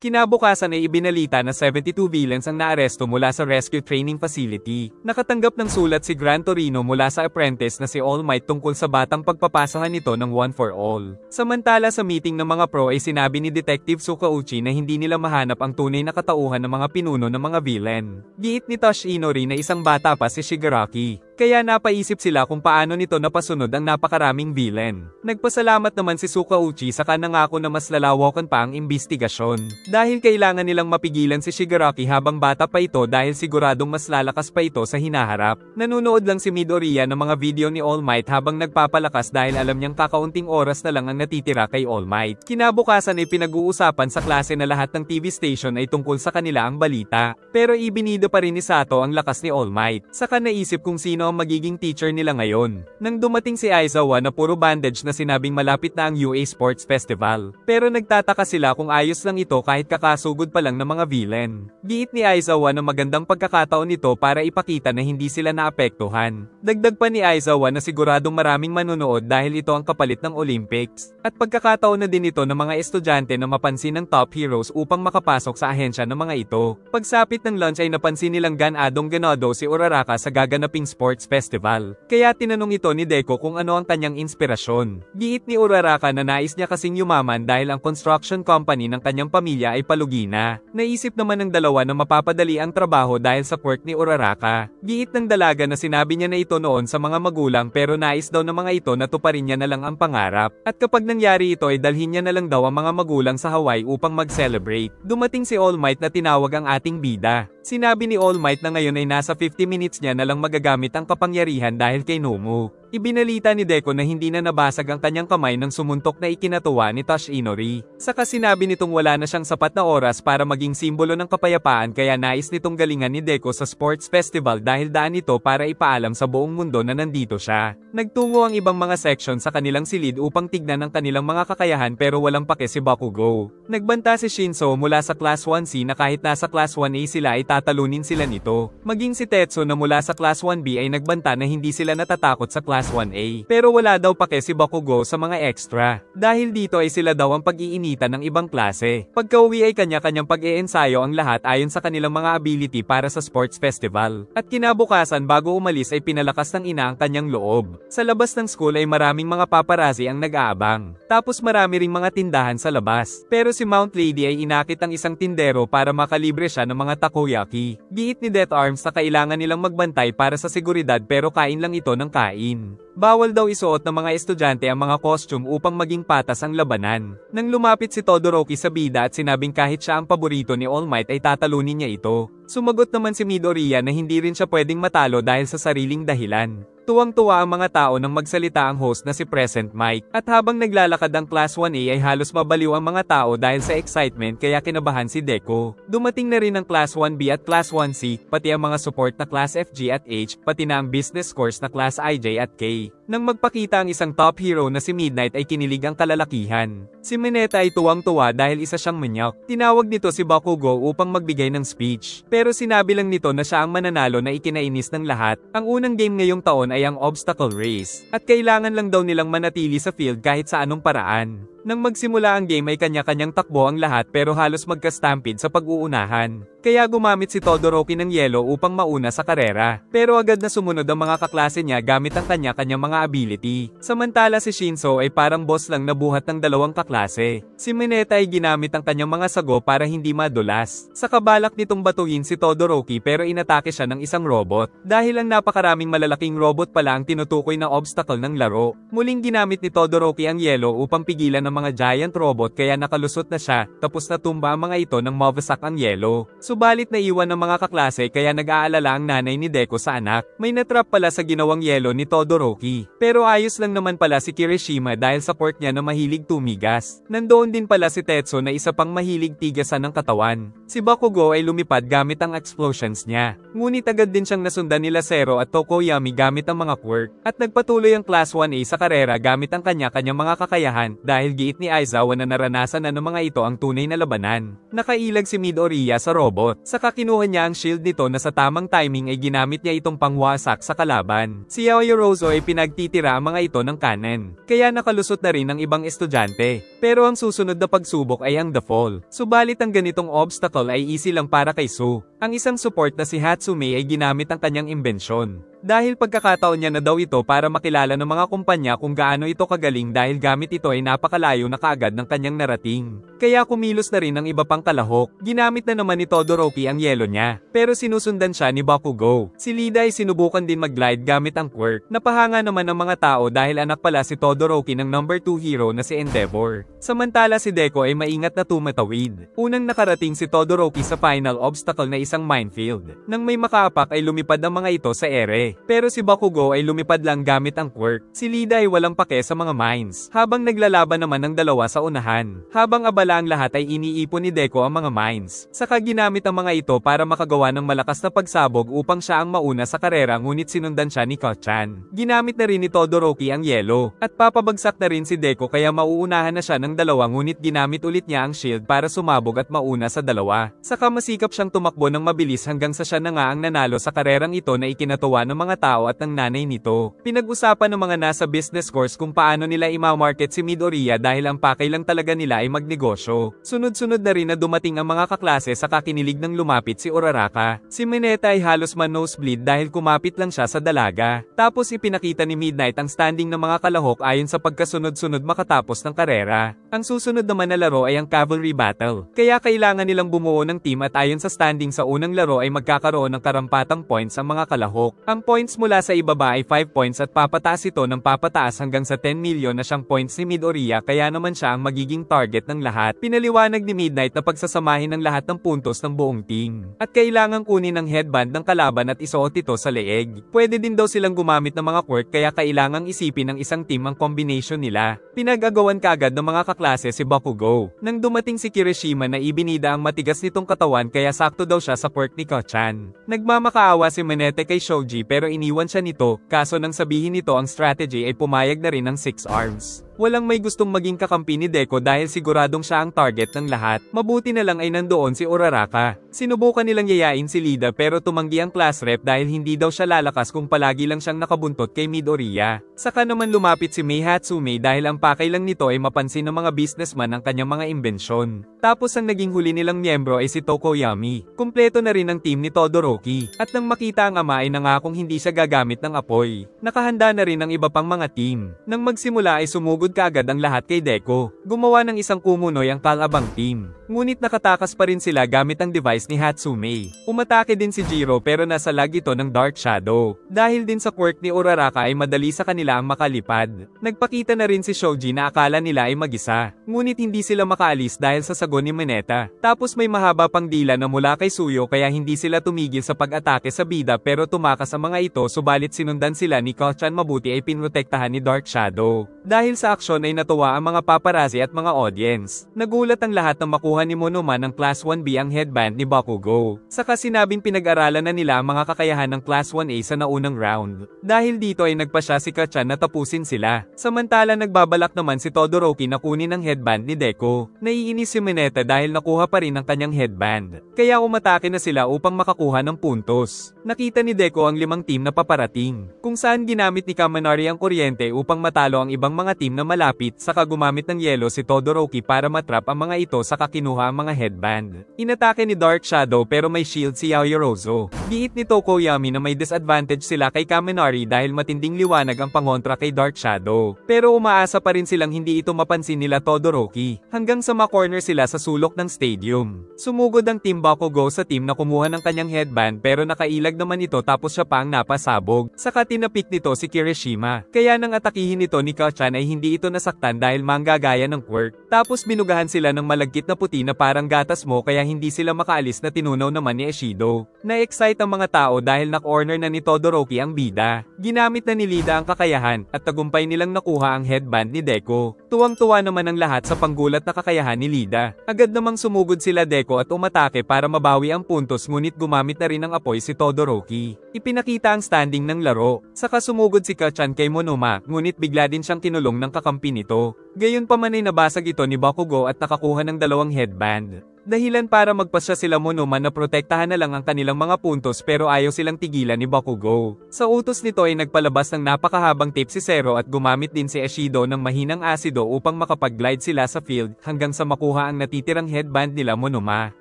Kinabukasan ay ibinalita na 72 villains ang naaresto mula sa rescue training facility. Nakatanggap ng sulat si Gran Torino mula sa apprentice na si All Might tungkol sa batang pagpapasahan nito ng One for All. Samantala sa meeting ng mga pro ay sinabi ni Detective Tsukauchi na hindi nila mahanap ang tunay na katauhan ng mga pinuno ng mga villain. Giit ni Tosh Inori na isang bata pa si Shigaraki. Kaya napaisip sila kung paano nito napasunod ang napakaraming villain. Nagpasalamat naman si Tsukauchi sa nangako na mas lalawakan pa ang imbestigasyon. Dahil kailangan nilang mapigilan si Shigaraki habang bata pa ito dahil siguradong mas lalakas pa ito sa hinaharap. Nanunood lang si Midoriya ng mga video ni All Might habang nagpapalakas dahil alam niyang kakaunting oras na lang ang natitira kay All Might. Kinabukasan ay pinag-uusapan sa klase na lahat ng TV station ay tungkol sa kanila ang balita. Pero ibinido pa rin ni Sato ang lakas ni All Might. Saka naisip kung sino ang magiging teacher nila ngayon. Nang dumating si Aizawa na puro bandage na sinabing malapit na ang UA Sports Festival. Pero nagtataka sila kung ayos lang ito kahit kakasugod pa lang ng mga villain. Giit ni Aizawa na magandang pagkakataon ito para ipakita na hindi sila naapektuhan. Dagdag pa ni Aizawa na siguradong maraming manonood dahil ito ang kapalit ng Olympics. At pagkakataon na din ito ng mga estudyante na mapansin ng top heroes upang makapasok sa ahensya ng mga ito. Pagsapit ng lunch ay napansin nilang ganadong ganado si Uraraka sa gaganaping sports festival. Kaya tinanong ito ni Deco kung ano ang kanyang inspirasyon. Giit ni Uraraka na nais niya kasing yumaman dahil ang construction company ng kanyang pamilya ay palugi na. Naisip naman ng dalawa na mapapadali ang trabaho dahil sa quirk ni Uraraka. Giit ng dalaga na sinabi niya na ito noon sa mga magulang pero nais daw ng mga ito na tuparin niya na lang ang pangarap. At kapag nangyari ito ay dalhin niya na lang daw ang mga magulang sa Hawaii upang mag-celebrate. Dumating si All Might na tinawag ang ating bida. Sinabi ni All Might na ngayon ay nasa 50 minutes niya na lang magagamit ang kapangyarihan dahil kay Nomu. Ibinalita ni Deco na hindi na nabasag ang kanyang kamay nang sumuntok na ikinatuwa ni Tosh Inori. Saka sinabi nitong wala na siyang sapat na oras para maging simbolo ng kapayapaan kaya nais nitong galingan ni Deco sa sports festival dahil daan ito para ipaalam sa buong mundo na nandito siya. Nagtungo ang ibang mga section sa kanilang silid upang tignan ang kanilang mga kakayahan pero walang pake si Bakugo. Nagbanta si Shinso mula sa Class 1C na kahit nasa Class 1A sila ay tatalunin sila nito. Maging si Tetsu na mula sa Class 1B ay nagbanta na hindi sila natatakot sa Class 1A. Pero wala daw pake si Bakugo sa mga extra. Dahil dito ay sila daw ang pag-iinitan ng ibang klase. Pagka-uwi ay kanya-kanyang pag-iensayo ang lahat ayon sa kanilang mga ability para sa sports festival. At kinabukasan bago umalis ay pinalakas ng ina ang kanyang loob. Sa labas ng school ay maraming mga paparazzi ang nag-aabang. Tapos marami ring mga tindahan sa labas. Pero si Mount Lady ay inakit ang isang tindero para makalibre siya ng mga takoyaki. Giit ni Death Arms na kailangan nilang magbantay para sa seguridad pero kain lang ito ng kain. Bawal daw isuot ng mga estudyante ang mga costume upang maging patas ang labanan. Nang lumapit si Todoroki sa bida at sinabing kahit siya ang paborito ni All Might ay tatalunin niya ito. Sumagot naman si Midoriya na hindi rin siya pwedeng matalo dahil sa sariling dahilan. Tuwang-tuwa ang mga tao nang magsalita ang host na si Present Mike. At habang naglalakad ang Class 1A ay halos mabaliw ang mga tao dahil sa excitement kaya kinabahan si Deco. Dumating na rin ang Class 1B at Class 1C, pati ang mga support na Class FG at H, pati na ang business course na Class IJ at K. Nang magpakita ang isang top hero na si Midnight ay kinilig ang kalalakihan. Si Mineta ay tuwang-tuwa dahil isa siyang manyak. Tinawag nito si Bakugo upang magbigay ng speech. Pero sinabi lang nito na siya ang mananalo na ikinainis ng lahat. Ang unang game ngayong taon ay ang obstacle race. At kailangan lang daw nilang manatili sa field kahit sa anong paraan. Nang magsimula ang game ay kanya-kanyang takbo ang lahat pero halos magka-stampede sa pag-uunahan. Kaya gumamit si Todoroki ng yelo upang mauna sa karera. Pero agad na sumunod ang mga kaklase niya gamit ang kanya-kanyang mga ability. Samantala si Shinso ay parang boss lang na buhat ng dalawang kaklase. Si Mineta ay ginamit ang kanyang mga sago para hindi madulas. Sa kabalak nitong batuhin si Todoroki pero inatake siya ng isang robot. Dahil ang napakaraming malalaking robot pala ang tinutukoy na obstacle ng laro. Muling ginamit ni Todoroki ang yelo upang pigilan ang mga giant robot kaya nakalusot na siya, tapos natumba ang mga ito nang mawasak ang yelo. Subalit naiwan ng mga kaklase kaya nag-aalala ang nanay ni Deco sa anak. May natrap pala sa ginawang yelo ni Todoroki. Pero ayos lang naman pala si Kirishima dahil sa quirk niya na mahilig tumigas. Nandoon din pala si Tetsu na isa pang mahilig tigasan ng katawan. Si Bakugo ay lumipad gamit ang explosions niya. Ngunit agad din siyang nasundan nila Zero at Tokoyami gamit ang mga quirk, at nagpatuloy ang Class 1A sa karera gamit ang kanya-kanyang mga kakayahan, dahil giit ni Aizawa na naranasan na ng mga ito ang tunay na labanan. Nakailag si Midoriya sa robot, saka kinuha niya ang shield nito na sa tamang timing ay ginamit niya itong pangwasak sa kalaban. Si Yaoyorozu ay pinagtitira ang mga ito ng cannon, kaya nakalusot na rin ang ibang estudyante. Pero ang susunod na pagsubok ay ang The Fall. Subalit ang ganitong obstacle ay easy lang para kay Su. Ang isang support na si Hatsume ay ginamit ang kanyang imbensyon. Dahil pagkakataon niya na daw ito para makilala ng mga kumpanya kung gaano ito kagaling dahil gamit ito ay napakalayo na kaagad ng kanyang narating. Kaya kumilos na rin ang iba pang kalahok. Ginamit na naman ni Todoroki ang yelo niya, pero sinusundan siya ni Bakugo. Si Lida ay sinubukan din mag-glide gamit ang quirk. Napahanga naman ng mga tao dahil anak pala si Todoroki ng number 2 hero na si Endeavor. Samantala si Deku ay maingat na tumatawid. Unang nakarating si Todoroki sa final obstacle na isang minefield. Nang may makaapak ay lumipad ang mga ito sa ere. Pero si Bakugo ay lumipad lang gamit ang quirk. Si Lida ay walang pake sa mga mines, habang naglalaban naman ng dalawa sa unahan. Habang abala ang lahat ay iniipon ni Deku ang mga mines. Saka ginamit ang mga ito para makagawa ng malakas na pagsabog upang siya ang mauna sa karera, ngunit sinundan siya ni Kochan. Ginamit na rin ni Todoroki ang yelo, at papabagsak na rin si Deku kaya mauunahan na siya ng dalawa, ngunit ginamit ulit niya ang shield para sumabog at mauna sa dalawa. Saka masikap siyang tumakbo ng mabilis hanggang sa siya na nga ang nanalo sa karerang ito na ikinatuwa ng mga tao at ng nanay nito. Pinag-usapan ng mga nasa business course kung paano nila i-market si Midoriya dahil ang pakay lang talaga nila ay magnegosyo. Sunod-sunod na rin na dumating ang mga kaklase sa kakinilig ng lumapit si Uraraka. Si Mineta ay halos man-nosebleed dahil kumapit lang siya sa dalaga. Tapos ipinakita ni Midnight ang standing ng mga kalahok ayon sa pagkasunod-sunod makatapos ng karera. Ang susunod naman na laro ay ang cavalry battle. Kaya kailangan nilang bumuo ng team at ayon sa standing sa unang laro ay magkakaroon ng karampatang points ang mga kalahok. Ang points mula sa ibaba ay 5 points at papataas ito ng papataas hanggang sa 10 million na siyang points ni Midoriya, kaya naman siya ang magiging target ng lahat. Pinaliwanag ni Midnight na pagsasamahin ng lahat ng puntos ng buong team. At kailangang kunin ang headband ng kalaban at isuot ito sa leeg. Pwede din daw silang gumamit ng mga quirk kaya kailangang isipin ng isang team ang combination nila. Pinag-agawan kaagad ng mga kaklase si Bakugo. Nang dumating si Kirishima na ibinida ang matigas nitong katawan kaya sakto daw siya sa quirk ni Kochan. Nagmamakaawa si Mineta kay Shoji pero iniwan siya nito, kaso nang sabihin nito ang strategy ay pumayag na rin ng 6 arms. Walang may gustong maging kakampi ni Deku dahil siguradong siya ang target ng lahat. Mabuti na lang ay nandoon si Uraraka. Sinubukan nilang yayain si Lida pero tumanggi ang class rep dahil hindi daw siya lalakas kung palagi lang siyang nakabuntot kay Midoriya. Saka naman lumapit si Mei Hatsume dahil ang pakay lang nito ay mapansin ng mga businessman ang kanyang mga imbensyon. Tapos ang naging huli nilang miyembro ay si Tokoyami. Kumpleto na rin ang team ni Todoroki. At nang makita ang ama ay nangakong hindi siya gagamit ng apoy. Nakahanda na rin ang iba pang mga team. Nang magsimula ay sumugod kaagad ang lahat kay Deku. Gumawa ng isang kumunoy ang kalabang team. Ngunit nakatakas pa rin sila gamit ang device ni Hatsume. Umatake din si Jiro pero nasa lag ito ng Dark Shadow. Dahil din sa quirk ni Uraraka ay madali sa kanila ang makalipad. Nagpakita na rin si Shoji na akala nila ay mag-isa. Ngunit hindi sila makaalis dahil sa sagon ni Mineta. Tapos may mahaba pang dila na mula kay Suyo kaya hindi sila tumigil sa pag-atake sa bida pero tumakas ang mga ito, subalit sinundan sila ni Kochan, mabuti ay pinrotektahan ni Dark Shadow. Dahil sa aksyon ay natuwa ang mga paparazzi at mga audience. Nagulat ang lahat nang makuha ni Monoma ng Class 1B ang headband ni Bakugo. Saka sinabing pinag-aralan na nila ang mga kakayahan ng Class 1A sa naunang round. Dahil dito ay nagpasya si Kochan na tapusin sila. Samantala nagbabalak naman si Todoroki na kunin ang headband ni Deku. Naiinis si Mineta dahil nakuha pa rin ang kanyang headband. Kaya umatake na sila upang makakuha ng puntos. Nakita ni Deku ang 5 team na paparating, kung saan ginamit ni Kaminari ang kuryente upang matalo ang ibang mga team na malapit, saka gumamit ng yelo si Todoroki para matrap ang mga ito saka kinuha ang mga headband. Inatake ni Dark Shadow pero may shield si Yaoyorozu. Giit ni Tokoyami na may disadvantage sila kay Kaminari dahil matinding liwanag ang pangontra kay Dark Shadow. Pero umaasa pa rin silang hindi ito mapansin nila Todoroki, hanggang sa ma-corner sila sa sulok ng stadium. Sumugod ang Team Bakugo sa team na kumuha ng kanyang headband pero nakailag naman ito tapos siya pa ang napasabog. Saka tinapik nito si Kirishima. Kaya nang atakihin nito ni Kochan ay hindi ito nasaktan dahil manggagaya ng quirk. Tapos binugahan sila ng malagkit na puti na parang gatas mo kaya hindi sila makaalis na tinunaw naman ni Ishido. Na-excite ang mga tao dahil na-corner na ni Todoroki ang bida. Ginamit na ni Lida ang kakayahan at tagumpay nilang nakuha ang headband ni Deku. Tuwang-tuwa naman ang lahat sa panggulat na kakayahan ni Lida. Agad namang sumugod sila Deco at umatake para mabawi ang puntos ngunit gumamit na rin ng apoy si Todoroki. Ipinakita ang standing ng laro. Saka sumugod si Kachan kay Monoma, ngunit bigla din siyang kinulong ng kakampi nito. Gayunpaman ay nabasag ito ni Bakugo at nakakuha ng 2 headband. Dahilan para magpasya sila Monoma na protektahan na lang ang kanilang mga puntos pero ayaw silang tigilan ni Bakugo. Sa utos nito ay nagpalabas ng napakahabang tape si Zero at gumamit din si Ashido ng mahinang asido upang makapag-glide sila sa field hanggang sa makuha ang natitirang headband nila Monoma.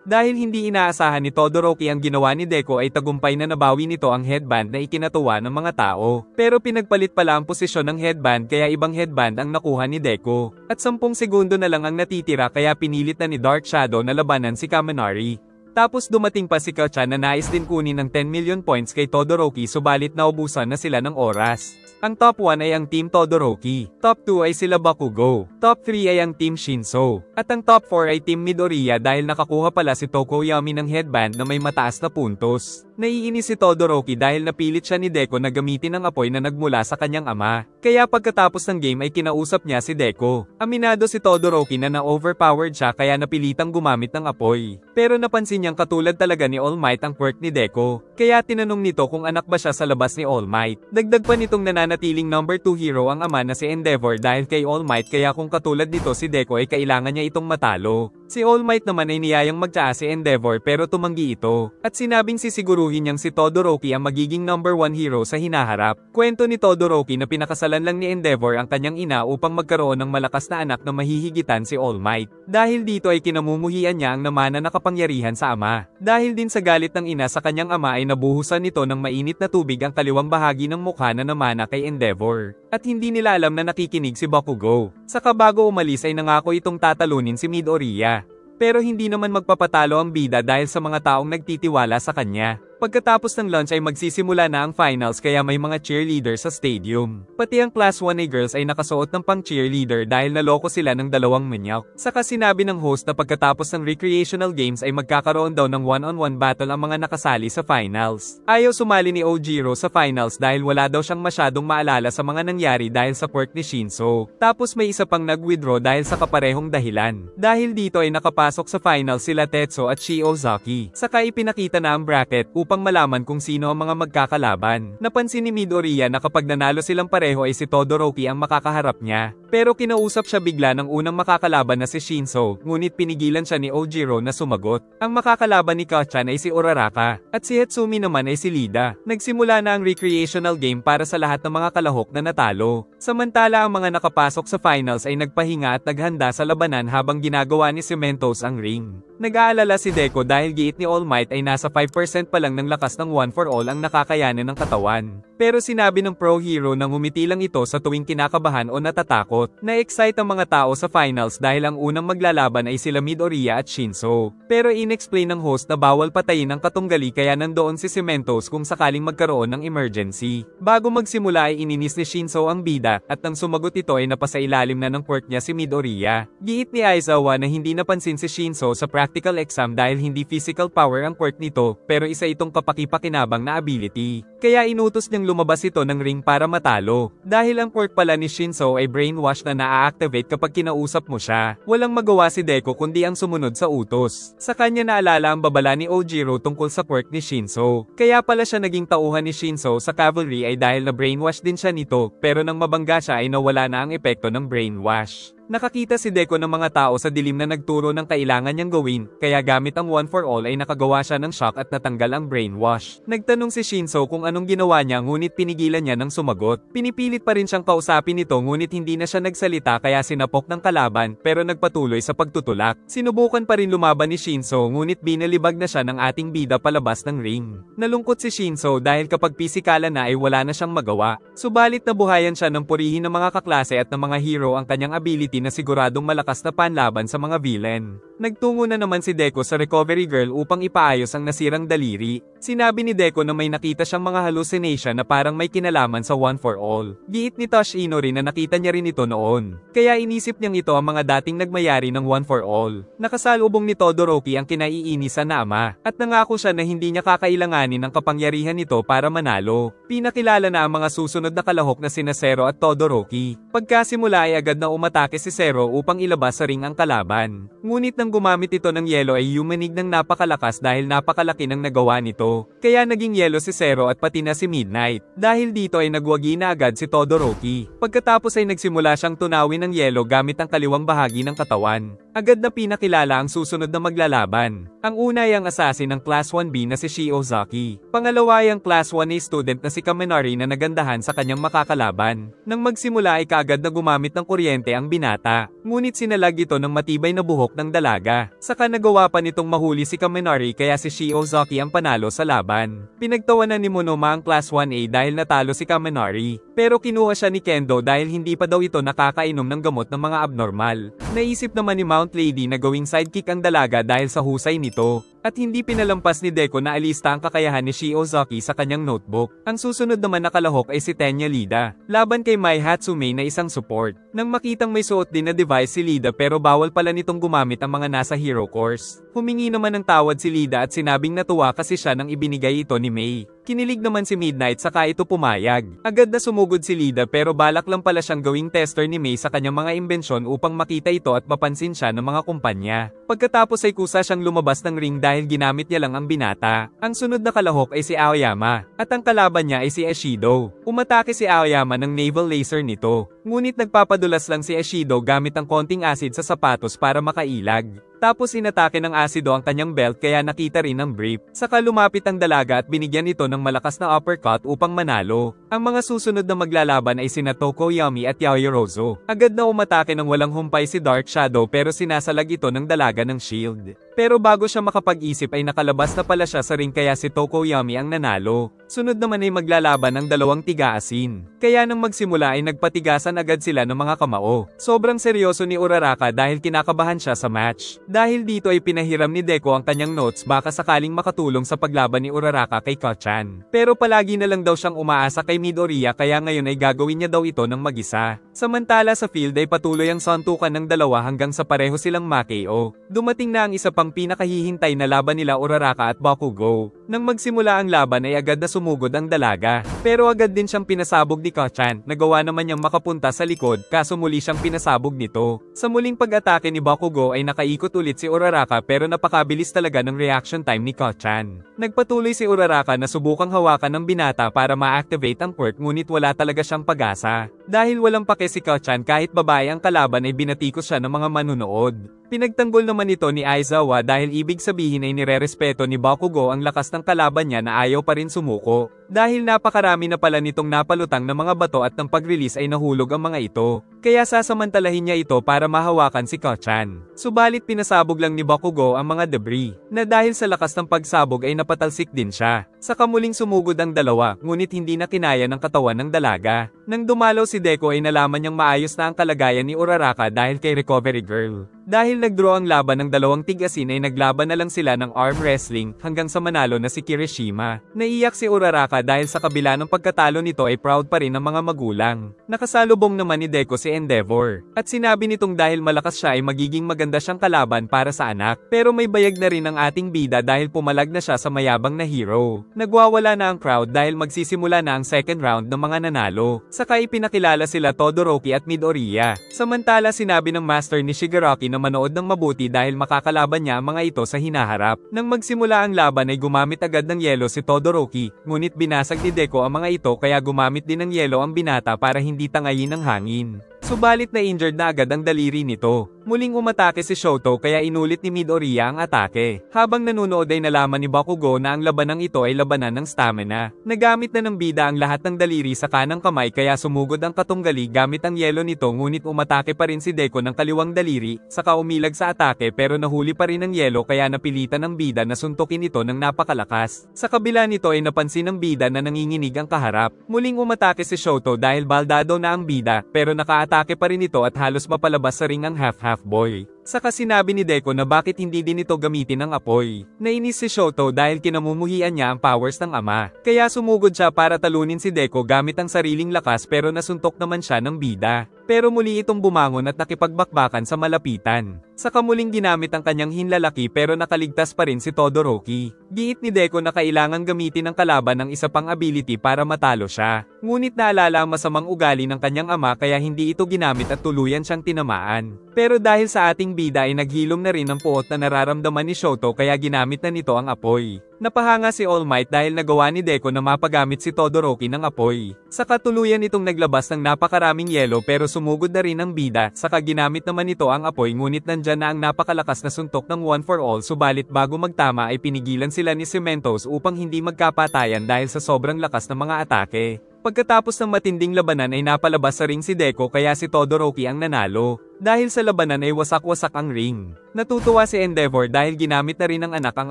Dahil hindi inaasahan ni Todoroki ang ginawa ni Deco ay tagumpay na nabawi nito ang headband na ikinatuwa ng mga tao. Pero pinagpalit pala ang posisyon ng headband kaya ibang headband ang nakuha ni Deco. At 10 segundo na lang ang natitira kaya pinilit na ni Dark Shadow na labanan si Kaminari. Tapos dumating pa si Kachan na nais din kunin ng 10 million points kay Todoroki subalit naubusan na sila ng oras. Ang top 1 ay ang Team Todoroki, top 2 ay sila Bakugo, top 3 ay ang Team Shinso, at ang top 4 ay Team Midoriya dahil nakakuha pala si Tokoyami ng headband na may mataas na puntos. Naiinis si Todoroki dahil napilit siya ni Deco na gamitin ang apoy na nagmula sa kanyang ama. Kaya pagkatapos ng game ay kinausap niya si Deco. Aminado si Todoroki na na-overpowered siya kaya napilitang gumamit ng apoy. Pero napansin niyang katulad talaga ni All Might ang quirk ni Deco. Kaya tinanong nito kung anak ba siya sa labas ni All Might. Dagdag pa nitong nananatiling number 2 hero ang ama na si Endeavor dahil kay All Might kaya kung katulad nito si Deco ay kailangan niya itong matalo. Si All Might naman ay niyayang magtsaa si Endeavor pero tumanggi ito. At sinabing sisiguruhin niyang si Todoroki ang magiging number 1 hero sa hinaharap. Kwento ni Todoroki na pinakasalan lang ni Endeavor ang kanyang ina upang magkaroon ng malakas na anak na mahihigitan si All Might. Dahil dito ay kinamumuhian niya ang namana na kapangyarihan sa ama. Dahil din sa galit ng ina sa kanyang ama ay nabuhusan nito ng mainit na tubig ang kaliwang bahagi ng mukha na namana kay Endeavor. At hindi nila alam na nakikinig si Bakugo. Saka bago umalis ay nangako itong tatalunin si Midoriya. Pero hindi naman magpapatalo ang bida dahil sa mga taong nagtitiwala sa kanya. Pagkatapos ng lunch ay magsisimula na ang finals kaya may mga cheerleader sa stadium. Pati ang class 1A girls ay nakasuot ng pang cheerleader dahil naloko sila ng 2 manyak. Saka sinabi ng host na pagkatapos ng recreational games ay magkakaroon daw ng one-on-one battle ang mga nakasali sa finals. Ayaw sumali ni Ojiro sa finals dahil wala daw siyang masyadong maalala sa mga nangyari dahil sa quirk ni Shinso. Tapos may isa pang nag-withdraw dahil sa kaparehong dahilan. Dahil dito ay nakapasok sa finals sila Tetsuo at Shiozaki. Saka ipinakita na ang bracket upang malaman kung sino ang mga magkakalaban. Napansin ni Midoriya na kapag nanalo silang pareho ay si Todoroki ang makakaharap niya. Pero kinausap siya bigla ng unang makakalaban na si Shinso, ngunit pinigilan siya ni Ojiro na sumagot. Ang makakalaban ni Kachan ay si Uraraka, at si Hitsumi naman ay si Lida. Nagsimula na ang recreational game para sa lahat ng mga kalahok na natalo. Samantala ang mga nakapasok sa finals ay nagpahinga at naghanda sa labanan habang ginagawa ni Cementos ang ring. Nag-aalala si Deco dahil giit ni All Might ay nasa 5% pa lang ng lakas ng one for all ang nakakayanan ng katawan. Pero sinabi ng pro hero na ngumiti lang ito sa tuwing kinakabahan o natatakot. Na-excite ang mga tao sa finals dahil ang unang maglalaban ay sila Midoriya at Shinso. Pero inexplain ng host na bawal patayin ang katunggali kaya nandoon si Cementos kung sakaling magkaroon ng emergency. Bago magsimula ay ininis ni Shinso ang bida at nang sumagot ito ay napasailalim na ng quirk niya si Midoriya. Giit ni Aizawa na hindi napansin si Shinso sa practical exam dahil hindi physical power ang quirk nito pero isa itong kapakipakinabang na ability. Kaya inutos niyang lumabas ito ng ring para matalo. Dahil ang quirk pala ni Shinso ay brainwash na naa-activate kapag kinausap mo siya. Walang magawa si Deco kundi ang sumunod sa utos. Sa kanya naalala ang babala ni Ojiro tungkol sa quirk ni Shinso. Kaya pala siya naging tauhan ni Shinso sa cavalry ay dahil na brainwash din siya nito pero nang mabangga siya ay nawala na ang epekto ng brainwash. Nakakita si Deco ng mga tao sa dilim na nagturo ng kailangan niyang gawin, kaya gamit ang one for all ay nakagawa siya ng shock at natanggal ang brainwash. Nagtanong si Shinso kung anong ginawa niya ngunit pinigilan niya ng sumagot. Pinipilit pa rin siyang kausapin ito ngunit hindi na siya nagsalita kaya sinapok ng kalaban pero nagpatuloy sa pagtutulak. Sinubukan pa rin lumaban ni Shinso ngunit binalibag na siya ng ating bida palabas ng ring. Nalungkot si Shinso dahil kapag pisikalan na ay wala na siyang magawa. Subalit nabuhayan siya ng purihin ng mga kaklase at ng mga hero ang kanyang ability na siguradong malakas na panlaban sa mga villain. Nagtungo na naman si Deco sa recovery girl upang ipaayos ang nasirang daliri. Sinabi ni Deco na may nakita siyang mga hallucination na parang may kinalaman sa One for All. Giit ni Toshino rin na nakita niya rin ito noon. Kaya inisip niyang ito ang mga dating nagmayari ng One for All. Nakasalubong ni Todoroki ang kinaiinisan na ama, at nangako siya na hindi niya kakailanganin ang kapangyarihan nito para manalo. Pinakilala na ang mga susunod na kalahok na sina Zero at Todoroki. Pagkasimula ay agad na umatake si Zero upang ilabas sa ring ang kalaban. Ngunit nang gumamit ito ng yelo ay yumanig ng napakalakas dahil napakalaki ng nagawa nito. Kaya naging yelo si Zero at pati na si Midnight. Dahil dito ay nagwagi na agad si Todoroki. Pagkatapos ay nagsimula siyang tunawin ng yelo gamit ang kaliwang bahagi ng katawan. Agad na pinakilala ang susunod na maglalaban. Ang una ay ang assassin ng Class 1B na si Shiozaki. Pangalawa ay ang Class 1A student na si Kaminari na nagandahan sa kanyang makakalaban. Nang magsimula ay kaagad na gumamit ng kuryente ang binata. Ngunit sinalag ito ng matibay na buhok ng dalaga. Saka nagawa pa nitong mahuli si Kaminari kaya si Shiozaki ang panalo sa laban. Pinagtawanan ni Monoma ang Class 1A dahil natalo si Kaminari. Pero kinuha siya ni Kendo dahil hindi pa daw ito nakakainom ng gamot ng mga abnormal. Naisip naman ni Mount Lady na gawing sidekick ang dalaga dahil sa husay nito. At hindi pinalampas ni Deco na alista ang kakayahan ni Shiozaki sa kanyang notebook. Ang susunod naman na kalahok ay si Tenya Lida, laban kay Mai Hatsume na isang support. Nang makitang may suot din na device si Lida pero bawal pala nitong gumamit ang mga nasa hero course. Humingi naman ng tawad si Lida at sinabing natuwa kasi siya nang ibinigay ito ni Mei. Kinilig naman si Midnight saka ito pumayag. Agad na sumugod si Lida pero balak lang pala siyang gawing tester ni Mei sa kanyang mga imbensyon upang makita ito at mapansin siya ng mga kumpanya. Pagkatapos ay kusa siyang lumabas ng ring dahil ginamit niya lang ang binata. Ang sunod na kalahok ay si Aoyama, at ang kalaban niya ay si Eshido. Umatake si Aoyama ng naval laser nito. Ngunit nagpapadulas lang si Eshido gamit ang konting acid sa sapatos para makailag. Tapos inatake ng asido ang kanyang belt kaya nakita rin ang brief. Saka lumapit ang dalaga at binigyan ito ng malakas na uppercut upang manalo. Ang mga susunod na maglalaban ay sina Tokoyami at Yaoyorozu. Agad na umatake ng walang humpay si Dark Shadow pero sinasalag ito ng dalaga ng shield. Pero bago siya makapag-isip ay nakalabas na pala siya sa ring kaya si Tokoyami ang nanalo. Sunod naman ay maglalaban ang dalawang tiga-asin. Kaya nang magsimula ay nagpatigasan agad sila ng mga kamao. Sobrang seryoso ni Uraraka dahil kinakabahan siya sa match. Dahil dito ay pinahiram ni Deco ang kanyang notes baka sakaling makatulong sa paglaban ni Uraraka kay Kachan. Pero palagi na lang daw siyang umaasa kay Midoriya kaya ngayon ay gagawin niya daw ito ng mag-isa. Samantala sa field ay patuloy ang santukan ng dalawa hanggang sa pareho silang ma-KO. Dumating na ang isa pang pinakahihintay na laban nila Uraraka at Bakugo. Nang magsimula ang laban ay agad na sumugod ang dalaga. Pero agad din siyang pinasabog ni Kachan. Nagawa naman niyang makapunta sa likod kaso muli siyang pinasabog nito. Sa muling pag-atake ni Bakugo ay nakaikot ulit si Uraraka pero napakabilis talaga ng reaction time ni Kachan. Nagpatuloy si Uraraka na subukang hawakan ng binata para ma-activate ang quirk ngunit wala talaga siyang pag-asa. Dahil walang pake si Kachan kahit babae ang kalaban ay binatikos siya ng mga manunood. Pinagtanggol naman ito ni Aizawa dahil ibig sabihin ay nirerespeto ni Bakugo ang lakas ng kalaban niya na ayaw pa rin sumuko. Dahil napakarami na pala nitong napalutang na mga bato at ng pag-release ay nahulog ang mga ito. Kaya sasamantalahin niya ito para mahawakan si Kachan. Subalit pinasabog lang ni Bakugo ang mga debris, na dahil sa lakas ng pagsabog ay napatalsik din siya. Saka muling sumugod ang dalawa, ngunit hindi na kinaya ng katawan ng dalaga. Nang dumalaw si Deco ay nalaman niyang maayos na ang kalagayan ni Uraraka dahil kay Recovery Girl. Dahil nagdraw ang laban ng dalawang tigasin ay naglaban na lang sila ng arm wrestling hanggang sa manalo na si Kirishima. Naiyak si Uraraka dahil sa kabila ng pagkatalo nito ay proud pa rin ang mga magulang. Nakasalubong naman ni Deco si Endeavor. At sinabi nitong dahil malakas siya ay magiging maganda siyang kalaban para sa anak. Pero may bayag na rin ang ating bida dahil pumalag na siya sa mayabang na hero. Nagwawala na ang crowd dahil magsisimula na ang second round ng mga nanalo. Saka ipinakilala sila Todoroki at Midoriya. Samantala sinabi ng master ni Shigaraki na manood ng mabuti dahil makakalaban niya ang mga ito sa hinaharap. Nang magsimula ang laban ay gumamit agad ng yelo si Todoroki, ngunit binasag ni Deco ang mga ito kaya gumamit din ng yelo ang binata para hindi tangayin ng hangin. Subalit na injured na agad ang daliri nito. Muling umatake si Shoto kaya inulit ni Midoriya ang atake. Habang nanunood ay nalaman ni Bakugo na ang labanang ito ay labanan ng stamina. Nagamit na ng bida ang lahat ng daliri sa kanang kamay kaya sumugod ang katunggali gamit ang yelo nito ngunit umatake pa rin si Deco ng kaliwang daliri, saka umilag sa atake pero nahuli pa rin ng yelo kaya napilitan ng bida na suntukin ito ng napakalakas. Sa kabila nito ay napansin ng bida na nanginginig ang kaharap. Muling umatake si Shoto dahil baldado na ang bida pero nakaatake pa rin ito at halos mapalabas sa ring ang half-boy. Saka sinabi ni Deco na bakit hindi din ito gamitin ng apoy. Nainis si Shoto dahil kinamumuhian niya ang powers ng ama. Kaya sumugod siya para talunin si Deco gamit ang sariling lakas pero nasuntok naman siya ng bida. Pero muli itong bumangon at nakipagbakbakan sa malapitan. Saka muling ginamit ang kanyang hinlalaki pero nakaligtas pa rin si Todoroki. Giit ni Deco na kailangan gamitin ng kalaban ng isa pang ability para matalo siya. Ngunit naalala ang masamang ugali ng kanyang ama kaya hindi ito ginamit at tuluyan siyang tinamaan. Pero dahil sa ating bida ay naghilom na rin ang puot na nararamdaman ni Shoto kaya ginamit na nito ang apoy. Napahanga si All Might dahil nagawa ni Deco na mapagamit si Todoroki ng apoy. Saka tuluyan itong naglabas ng napakaraming yelo pero sumugod na rin ang bida, saka ginamit naman ito ang apoy ngunit nandyan na ang napakalakas na suntok ng One for All subalit bago magtama ay pinigilan sila ni Cementos upang hindi magkapatayan dahil sa sobrang lakas ng mga atake. Pagkatapos ng matinding labanan ay napalabas sa ring si Deco kaya si Todoroki ang nanalo. Dahil sa labanan ay wasak-wasak ang ring. Natutuwa si Endeavor dahil ginamit na rin ng anak ang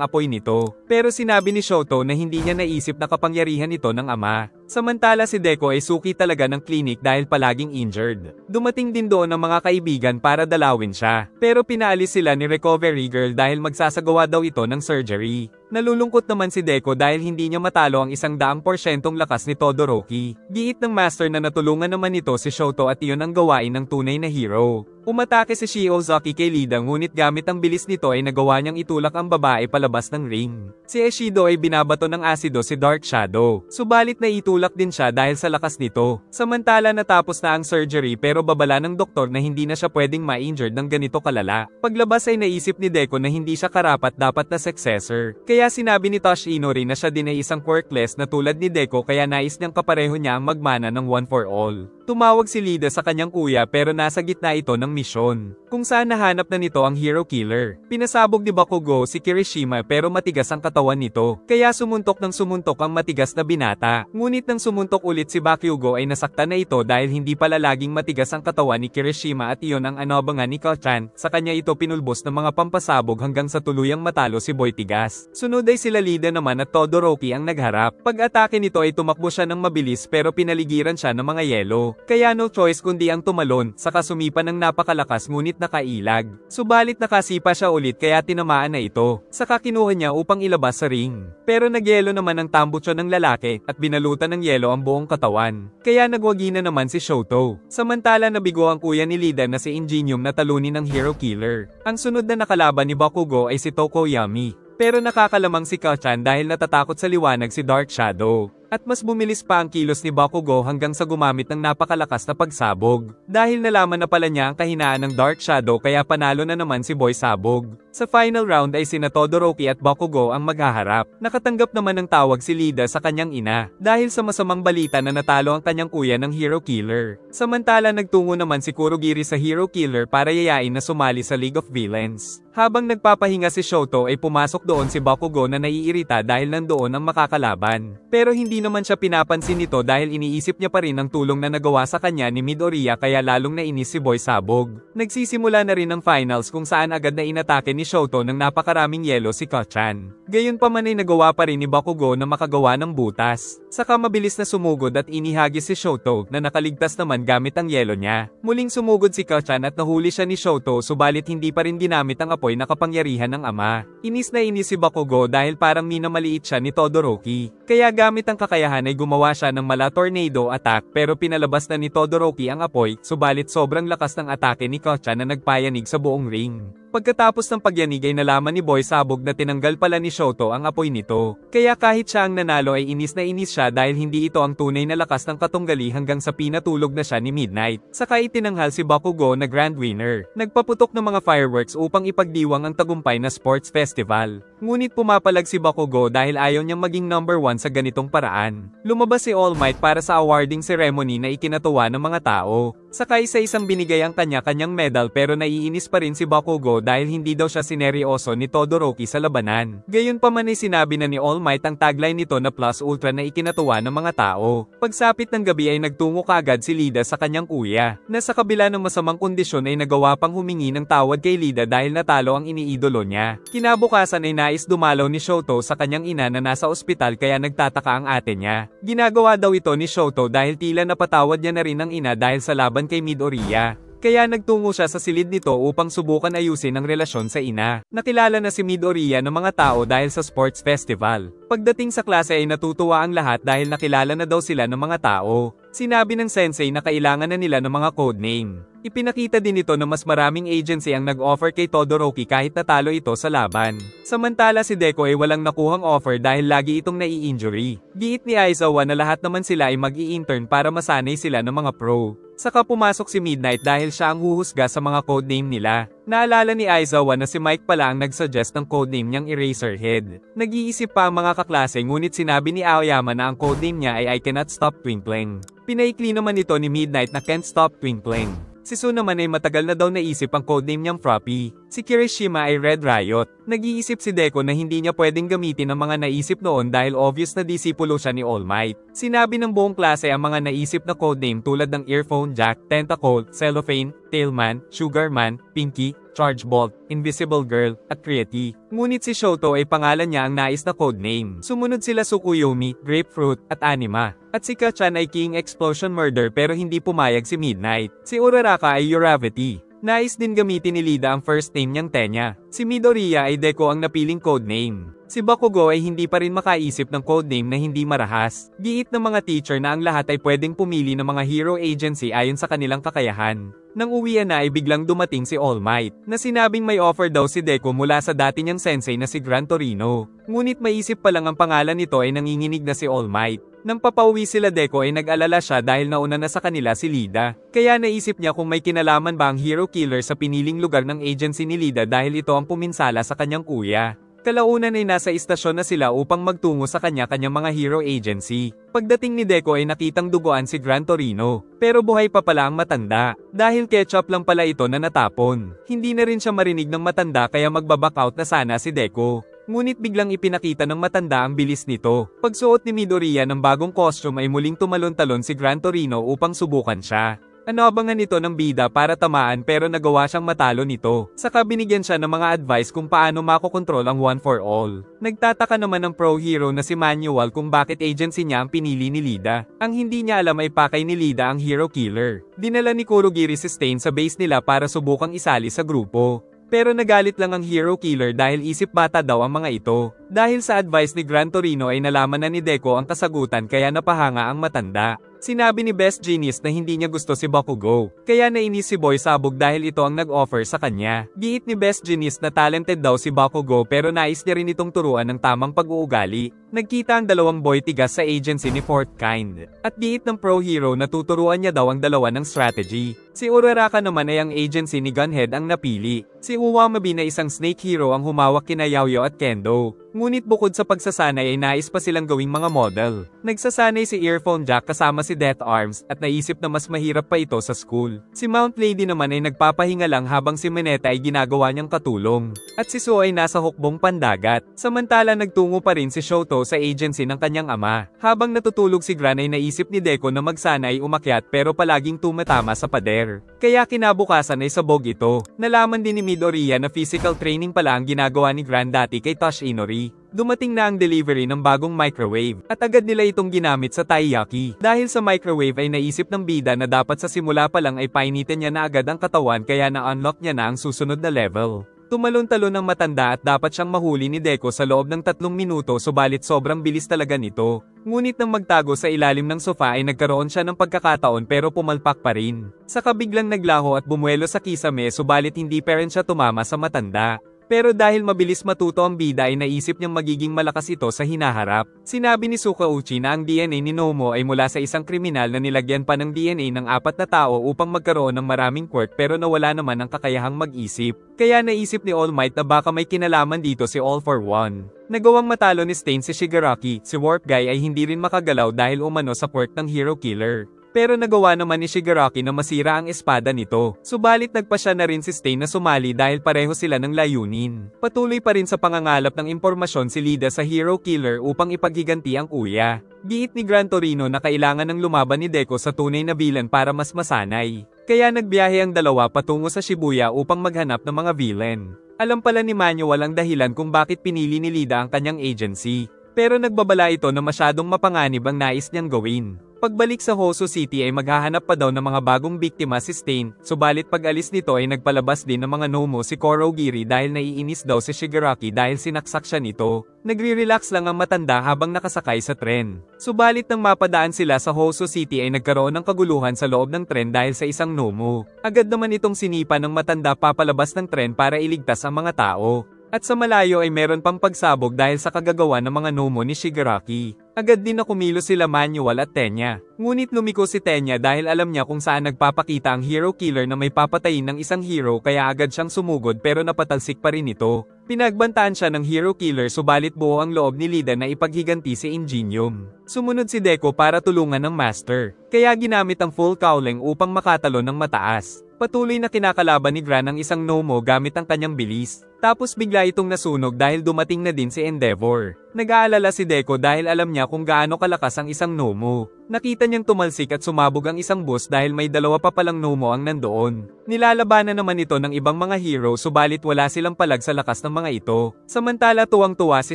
apoy nito. Pero sinabi ni Shoto na hindi niya naisip na kapangyarihan ito ng ama. Samantala si Deco ay suki talaga ng clinic dahil palaging injured. Dumating din doon ang mga kaibigan para dalawin siya. Pero pinaalis sila ni Recovery Girl dahil magsasagawa daw ito ng surgery. Nalulungkot naman si Deco dahil hindi niya matalo ang 100% lakas ni Todoroki. Giit ng master na natulungan naman nito si Shoto at iyon ang gawain ng tunay na hero. Umatake si Shiozaki kay Lida ngunit gamit ang bilis nito ay nagawa niyang itulak ang babae palabas ng ring. Si Eshido ay binabato ng asido si Dark Shadow. Subalit naitulak din siya dahil sa lakas nito. Samantala natapos na ang surgery pero babala ng doktor na hindi na siya pwedeng ma-injured ng ganito kalala. Paglabas ay naisip ni Deco na hindi siya karapat dapat na successor. Kaya sinabi ni Tosh Inori na siya din ay isang quirkless na tulad ni Deco kaya nais niyang kapareho niya ang magmana ng One for All. Tumawag si Lida sa kanyang kuya pero nasa gitna ito ng misyon, kung saan nahanap na nito ang hero killer. Pinasabog ni Bakugo si Kirishima pero matigas ang katawan nito, kaya sumuntok ng sumuntok ang matigas na binata. Ngunit nang sumuntok ulit si Bakugo ay nasaktan na ito dahil hindi pala laging matigas ang katawan ni Kirishima at iyon ang anobangan ni Kachan. Sa kanya ito pinulbos ng mga pampasabog hanggang sa tuluyang matalo si Boy Tigas. Sunod ay sila Lida naman at Todoroki ang nagharap. Pag-atake nito ay tumakbo siya ng mabilis pero pinaligiran siya ng mga yelo. Kaya no choice kundi ang tumalon, saka sumipa ng napakalakas ngunit nakailag. Subalit nakasipa siya ulit kaya tinamaan na ito. Saka kinuha niya upang ilabas sa ring. Pero nagyelo naman ang tambutso ng lalaki at binalutan ng yelo ang buong katawan. Kaya nagwagi na naman si Shoto. Samantala nabigo ang kuya ni Lida na si Ingenium na talunin ng hero killer. Ang sunod na nakalaban ni Bakugo ay si Tokoyami. Pero nakakalamang si Kachan dahil natatakot sa liwanag si Dark Shadow. At mas bumilis pa ang kilos ni Bakugo hanggang sa gumamit ng napakalakas na pagsabog. Dahil nalaman na pala niya ang kahinaan ng Dark Shadow kaya panalo na naman si Boy Sabog. Sa final round ay sina Todoroki at Bakugo ang maghaharap. Nakatanggap naman ng tawag si Lida sa kanyang ina dahil sa masamang balita na natalo ang kanyang kuya ng hero killer. Samantala nagtungo naman si Kurogiri sa hero killer para yayain na sumali sa League of Villains. Habang nagpapahinga si Shoto ay pumasok doon si Bakugo na naiirita dahil nandoon ang makakalaban. Pero hindi naman siya pinapansin nito dahil iniisip niya pa rin ang tulong na nagawa sa kanya ni Midoriya kaya lalong nainis si Boy Sabog. Nagsisimula na rin ang finals kung saan agad na inatake ni Shoto ng napakaraming yelo si Kachan. Gayunpaman ay nagawa pa rin ni Bakugo na makagawa ng butas. Saka mabilis na sumugod at inihagis si Shoto na nakaligtas naman gamit ang yelo niya. Muling sumugod si Kachan at nahuli siya ni Shoto subalit hindi pa rin ginamit ang apoy na kapangyarihan ng ama. Inis na inis si Bakugo dahil parang minamaliit siya ni Todoroki. Kaya gamit ang kakayahan ay gumawa siya ng mala tornado attack pero pinalabas na ni Todoroki ang apoy subalit sobrang lakas ng atake ni Kachan na nagpayanig sa buong ring. Pagkatapos ng pagyanig ay nalaman ni Boy Sabog na tinanggal pala ni Shoto ang apoy nito. Kaya kahit siya ang nanalo ay inis na inis siya dahil hindi ito ang tunay na lakas ng katunggali hanggang sa pinatulog na siya ni Midnight. Saka itinanghal si Bakugo na grand winner. Nagpaputok ng mga fireworks upang ipagdiwang ang tagumpay na sports festival. Ngunit pumapalag si Bakugo dahil ayaw niyang maging number 1 sa ganitong paraan. Lumabas si All Might para sa awarding ceremony na ikinatuwa ng mga tao. Saka isa-isang binigay ang kanya-kanyang medal pero naiinis pa rin si Bakugo dahil hindi daw siya sineryoso ni Todoroki sa labanan. Gayunpaman ay sinabi na ni All Might ang tagline nito na plus ultra na ikinatuwa ng mga tao. Pagsapit ng gabi ay nagtungo kaagad si Lida sa kanyang kuya, na sa kabila ng masamang kondisyon ay nagawa pang humingi ng tawad kay Lida dahil natalo ang iniidolo niya. Kinabukasan ay nais dumalaw ni Shoto sa kanyang ina na nasa ospital kaya nagtataka ang ate niya. Ginagawa daw ito ni Shoto dahil tila napatawad niya na rin ang ina dahil sa laban kay Midoriya. Kaya nagtungo siya sa silid nito upang subukan ayusin ang relasyon sa ina. Nakilala na si Midoriya ng mga tao dahil sa sports festival. Pagdating sa klase ay natutuwa ang lahat dahil nakilala na daw sila ng mga tao. Sinabi ng sensei na kailangan na nila ng mga codename. Ipinakita din ito na mas maraming agency ang nag-offer kay Todoroki kahit natalo ito sa laban. Samantala si Deku ay walang nakuhang offer dahil lagi itong nai-injury. Giit ni Aizawa na lahat naman sila ay mag-i-intern para masanay sila ng mga pro. Saka pumasok si Midnight dahil siya ang huhusga sa mga codename nila. Naalala ni Aizawa na si Mike pala ang nagsuggest ng codename niyang Eraserhead. Nag-iisip pa ang mga kaklase ngunit sinabi ni Aoyama na ang codename niya ay I Cannot Stop Twinkling. Pinaikli naman ito ni Midnight na Can't Stop Twinkling. Si Su naman ay matagal na daw naisip ang codename niyang Froppy. Si Kirishima ay Red Riot. Nag-iisip si Deku na hindi niya pwedeng gamitin ang mga naisip noon dahil obvious na disipulo siya ni All Might. Sinabi ng buong klase ang mga naisip na codename tulad ng Earphone Jack, Tentacle, Cellophane, Tailman, Sugarman, Pinky, Charge Bolt, Invisible Girl, at Creaty. Ngunit si Shoto ay pangalan niya ang nais na codename. Sumunod sila Tsukuyomi, Grapefruit, at Anima. At si Kachan ay King Explosion Murder pero hindi pumayag si Midnight. Si Uraraka ay Uravity. Nais din gamitin ni Lida ang first name niyang Tenya. Si Midoriya ay Deku ang napiling codename. Si Bakugo ay hindi pa rin makaisip ng codename na hindi marahas. Giit ng mga teacher na ang lahat ay pwedeng pumili ng mga hero agency ayon sa kanilang kakayahan. Nang uwian na ay biglang dumating si All Might, na sinabing may offer daw si Deku mula sa dati niyang sensei na si Gran Torino. Ngunit maisip pa lang ang pangalan nito ay nanginginig na si All Might. Nang papauwi sila Deku ay nag-alala siya dahil nauna na sa kanila si Lida. Kaya naisip niya kung may kinalaman ba ang hero killer sa piniling lugar ng agency ni Lida dahil ito ang puminsala sa kanyang kuya. Kalaunan ay nasa istasyon na sila upang magtungo sa kanya-kanyang mga hero agency. Pagdating ni Deku ay nakitang duguan si Gran Torino. Pero buhay pa pala ang matanda. Dahil ketchup lang pala ito na natapon. Hindi na rin siya marinig ng matanda kaya magbaback out na sana si Deku. Ngunit biglang ipinakita ng matanda ang bilis nito. Pagsuot ni Midoriya ng bagong costume ay muling tumalon-talon si Gran Torino upang subukan siya. Anobangan nito ng bida para tamaan pero nagawa siyang matalo nito. Saka binigyan siya ng mga advice kung paano makokontrol ang One for All. Nagtataka naman ng pro hero na si Manual kung bakit agency niya ang pinili ni Lida. Ang hindi niya alam ay pakay ni Lida ang hero killer. Dinala ni Kurogiri si Stain sa base nila para subukang isali sa grupo. Pero nagalit lang ang hero killer dahil isip bata daw ang mga ito. Dahil sa advice ni Gran Torino ay nalaman na ni Deku ang kasagutan kaya napahanga ang matanda. Sinabi ni Best Genius na hindi niya gusto si Bakugo. Kaya nainis si Boy Sabog dahil ito ang nag-offer sa kanya. Giit ni Best Genius na talented daw si Bakugo pero nais niya rin itong turuan ng tamang pag-uugali. Nagkita ang dalawang boy tigas sa agency ni Fourth Kind. At giit ng pro hero na tuturuan niya daw ang dalawa ng strategy. Si Uraraka naman ay ang agency ni Gunhead ang napili. Si Uwamabi na isang snake hero ang humawak kina Yaoyo at Kendo. Ngunit bukod sa pagsasanay ay nais pa silang gawing mga model. Nagsasanay si Earphone Jack kasama si Death Arms at naisip na mas mahirap pa ito sa school. Si Mount Lady naman ay nagpapahinga lang habang si Mineta ay ginagawa niyang katulong. At si Su ay nasa hukbong pandagat. Samantala nagtungo pa rin si Shoto sa agency ng kanyang ama. Habang natutulog si Gran ay naisip ni Deku na magsana ay umakyat pero palaging tumatama sa pader. Kaya kinabukasan ay sabog ito. Nalaman din ni Midoriya na physical training pala ang ginagawa ni Gran dati kay Toshinori. Dumating na ang delivery ng bagong microwave at agad nila itong ginamit sa taiyaki. Dahil sa microwave ay naisip ng bida na dapat sa simula pa lang ay painitin niya na agad ang katawan kaya na-unlock niya na ang susunod na level. Tumalon-talon ng matanda at dapat siyang mahuli ni Deku sa loob ng 3 minuto subalit sobrang bilis talaga nito. Ngunit nang magtago sa ilalim ng sofa ay nagkaroon siya ng pagkakataon pero pumalpak pa rin. Saka biglang naglaho at bumuelo sa kisame subalit hindi pa rin siya tumama sa matanda. Pero dahil mabilis matuto ang bida ay naisip niyang magiging malakas ito sa hinaharap. Sinabi ni Sukauchi na ang DNA ni Nomo ay mula sa isang kriminal na nilagyan pa ng DNA ng 4 na tao upang magkaroon ng maraming quirk pero nawala naman ang kakayahang mag-isip. Kaya naisip ni All Might na baka may kinalaman dito si All for One. Nagawang matalo ni Stain si Shigaraki, si Warp Guy ay hindi rin makagalaw dahil umano sa quirk ng hero killer. Pero nagawa naman ni Shigaraki na masira ang espada nito. Subalit nagpasya na rin si Stain na sumali dahil pareho sila ng layunin. Patuloy pa rin sa pangangalap ng impormasyon si Lida sa hero killer upang ipaghiganti ang kuya. Giit ni Gran Torino na kailangan ng lumaban ni Deku sa tunay na villain para mas masanay. Kaya nagbiyahe ang dalawa patungo sa Shibuya upang maghanap ng mga villain. Alam pala ni Manual ang dahilan kung bakit pinili ni Lida ang kanyang agency. Pero nagbabala ito na masyadong mapanganib ang nais niyang gawin. Pagbalik sa Hoso City ay maghahanap pa daw ng mga bagong biktima si Stain, subalit pag-alis nito ay nagpalabas din ng mga Nomo si Kurogiri dahil naiinis daw si Shigaraki dahil sinaksak siya nito. Nagre-relax lang ang matanda habang nakasakay sa tren. Subalit nang mapadaan sila sa Hoso City ay nagkaroon ng kaguluhan sa loob ng tren dahil sa isang Nomo. Agad naman itong sinipa ng matanda papalabas ng tren para iligtas ang mga tao. At sa malayo ay meron pang pagsabog dahil sa kagagawa ng mga Nomo ni Shigaraki. Agad din na kumilos sila Manuel at Tenya. Ngunit lumiko si Tenya dahil alam niya kung saan nagpapakita ang hero killer na may papatayin ng isang hero kaya agad siyang sumugod pero napatalsik pa rin ito. Pinagbantaan siya ng hero killer subalit buo ang loob ni Lida na ipaghiganti si Ingenium. Sumunod si Deco para tulungan ng Master. Kaya ginamit ang full cowling upang makatalo ng mataas. Patuloy na kinakalaban ni Gran ang isang Nomo gamit ang kanyang bilis. Tapos bigla itong nasunog dahil dumating na din si Endeavor. Nag-aalala si Deco dahil alam niya kung gaano kalakas ang isang Nomo. Nakita niyang tumalsik at sumabog ang isang bus dahil may dalawa pa palang Nomo ang nandoon. Nilalabanan naman ito ng ibang mga hero subalit wala silang palag sa lakas ng mga ito. Samantala tuwang-tuwa si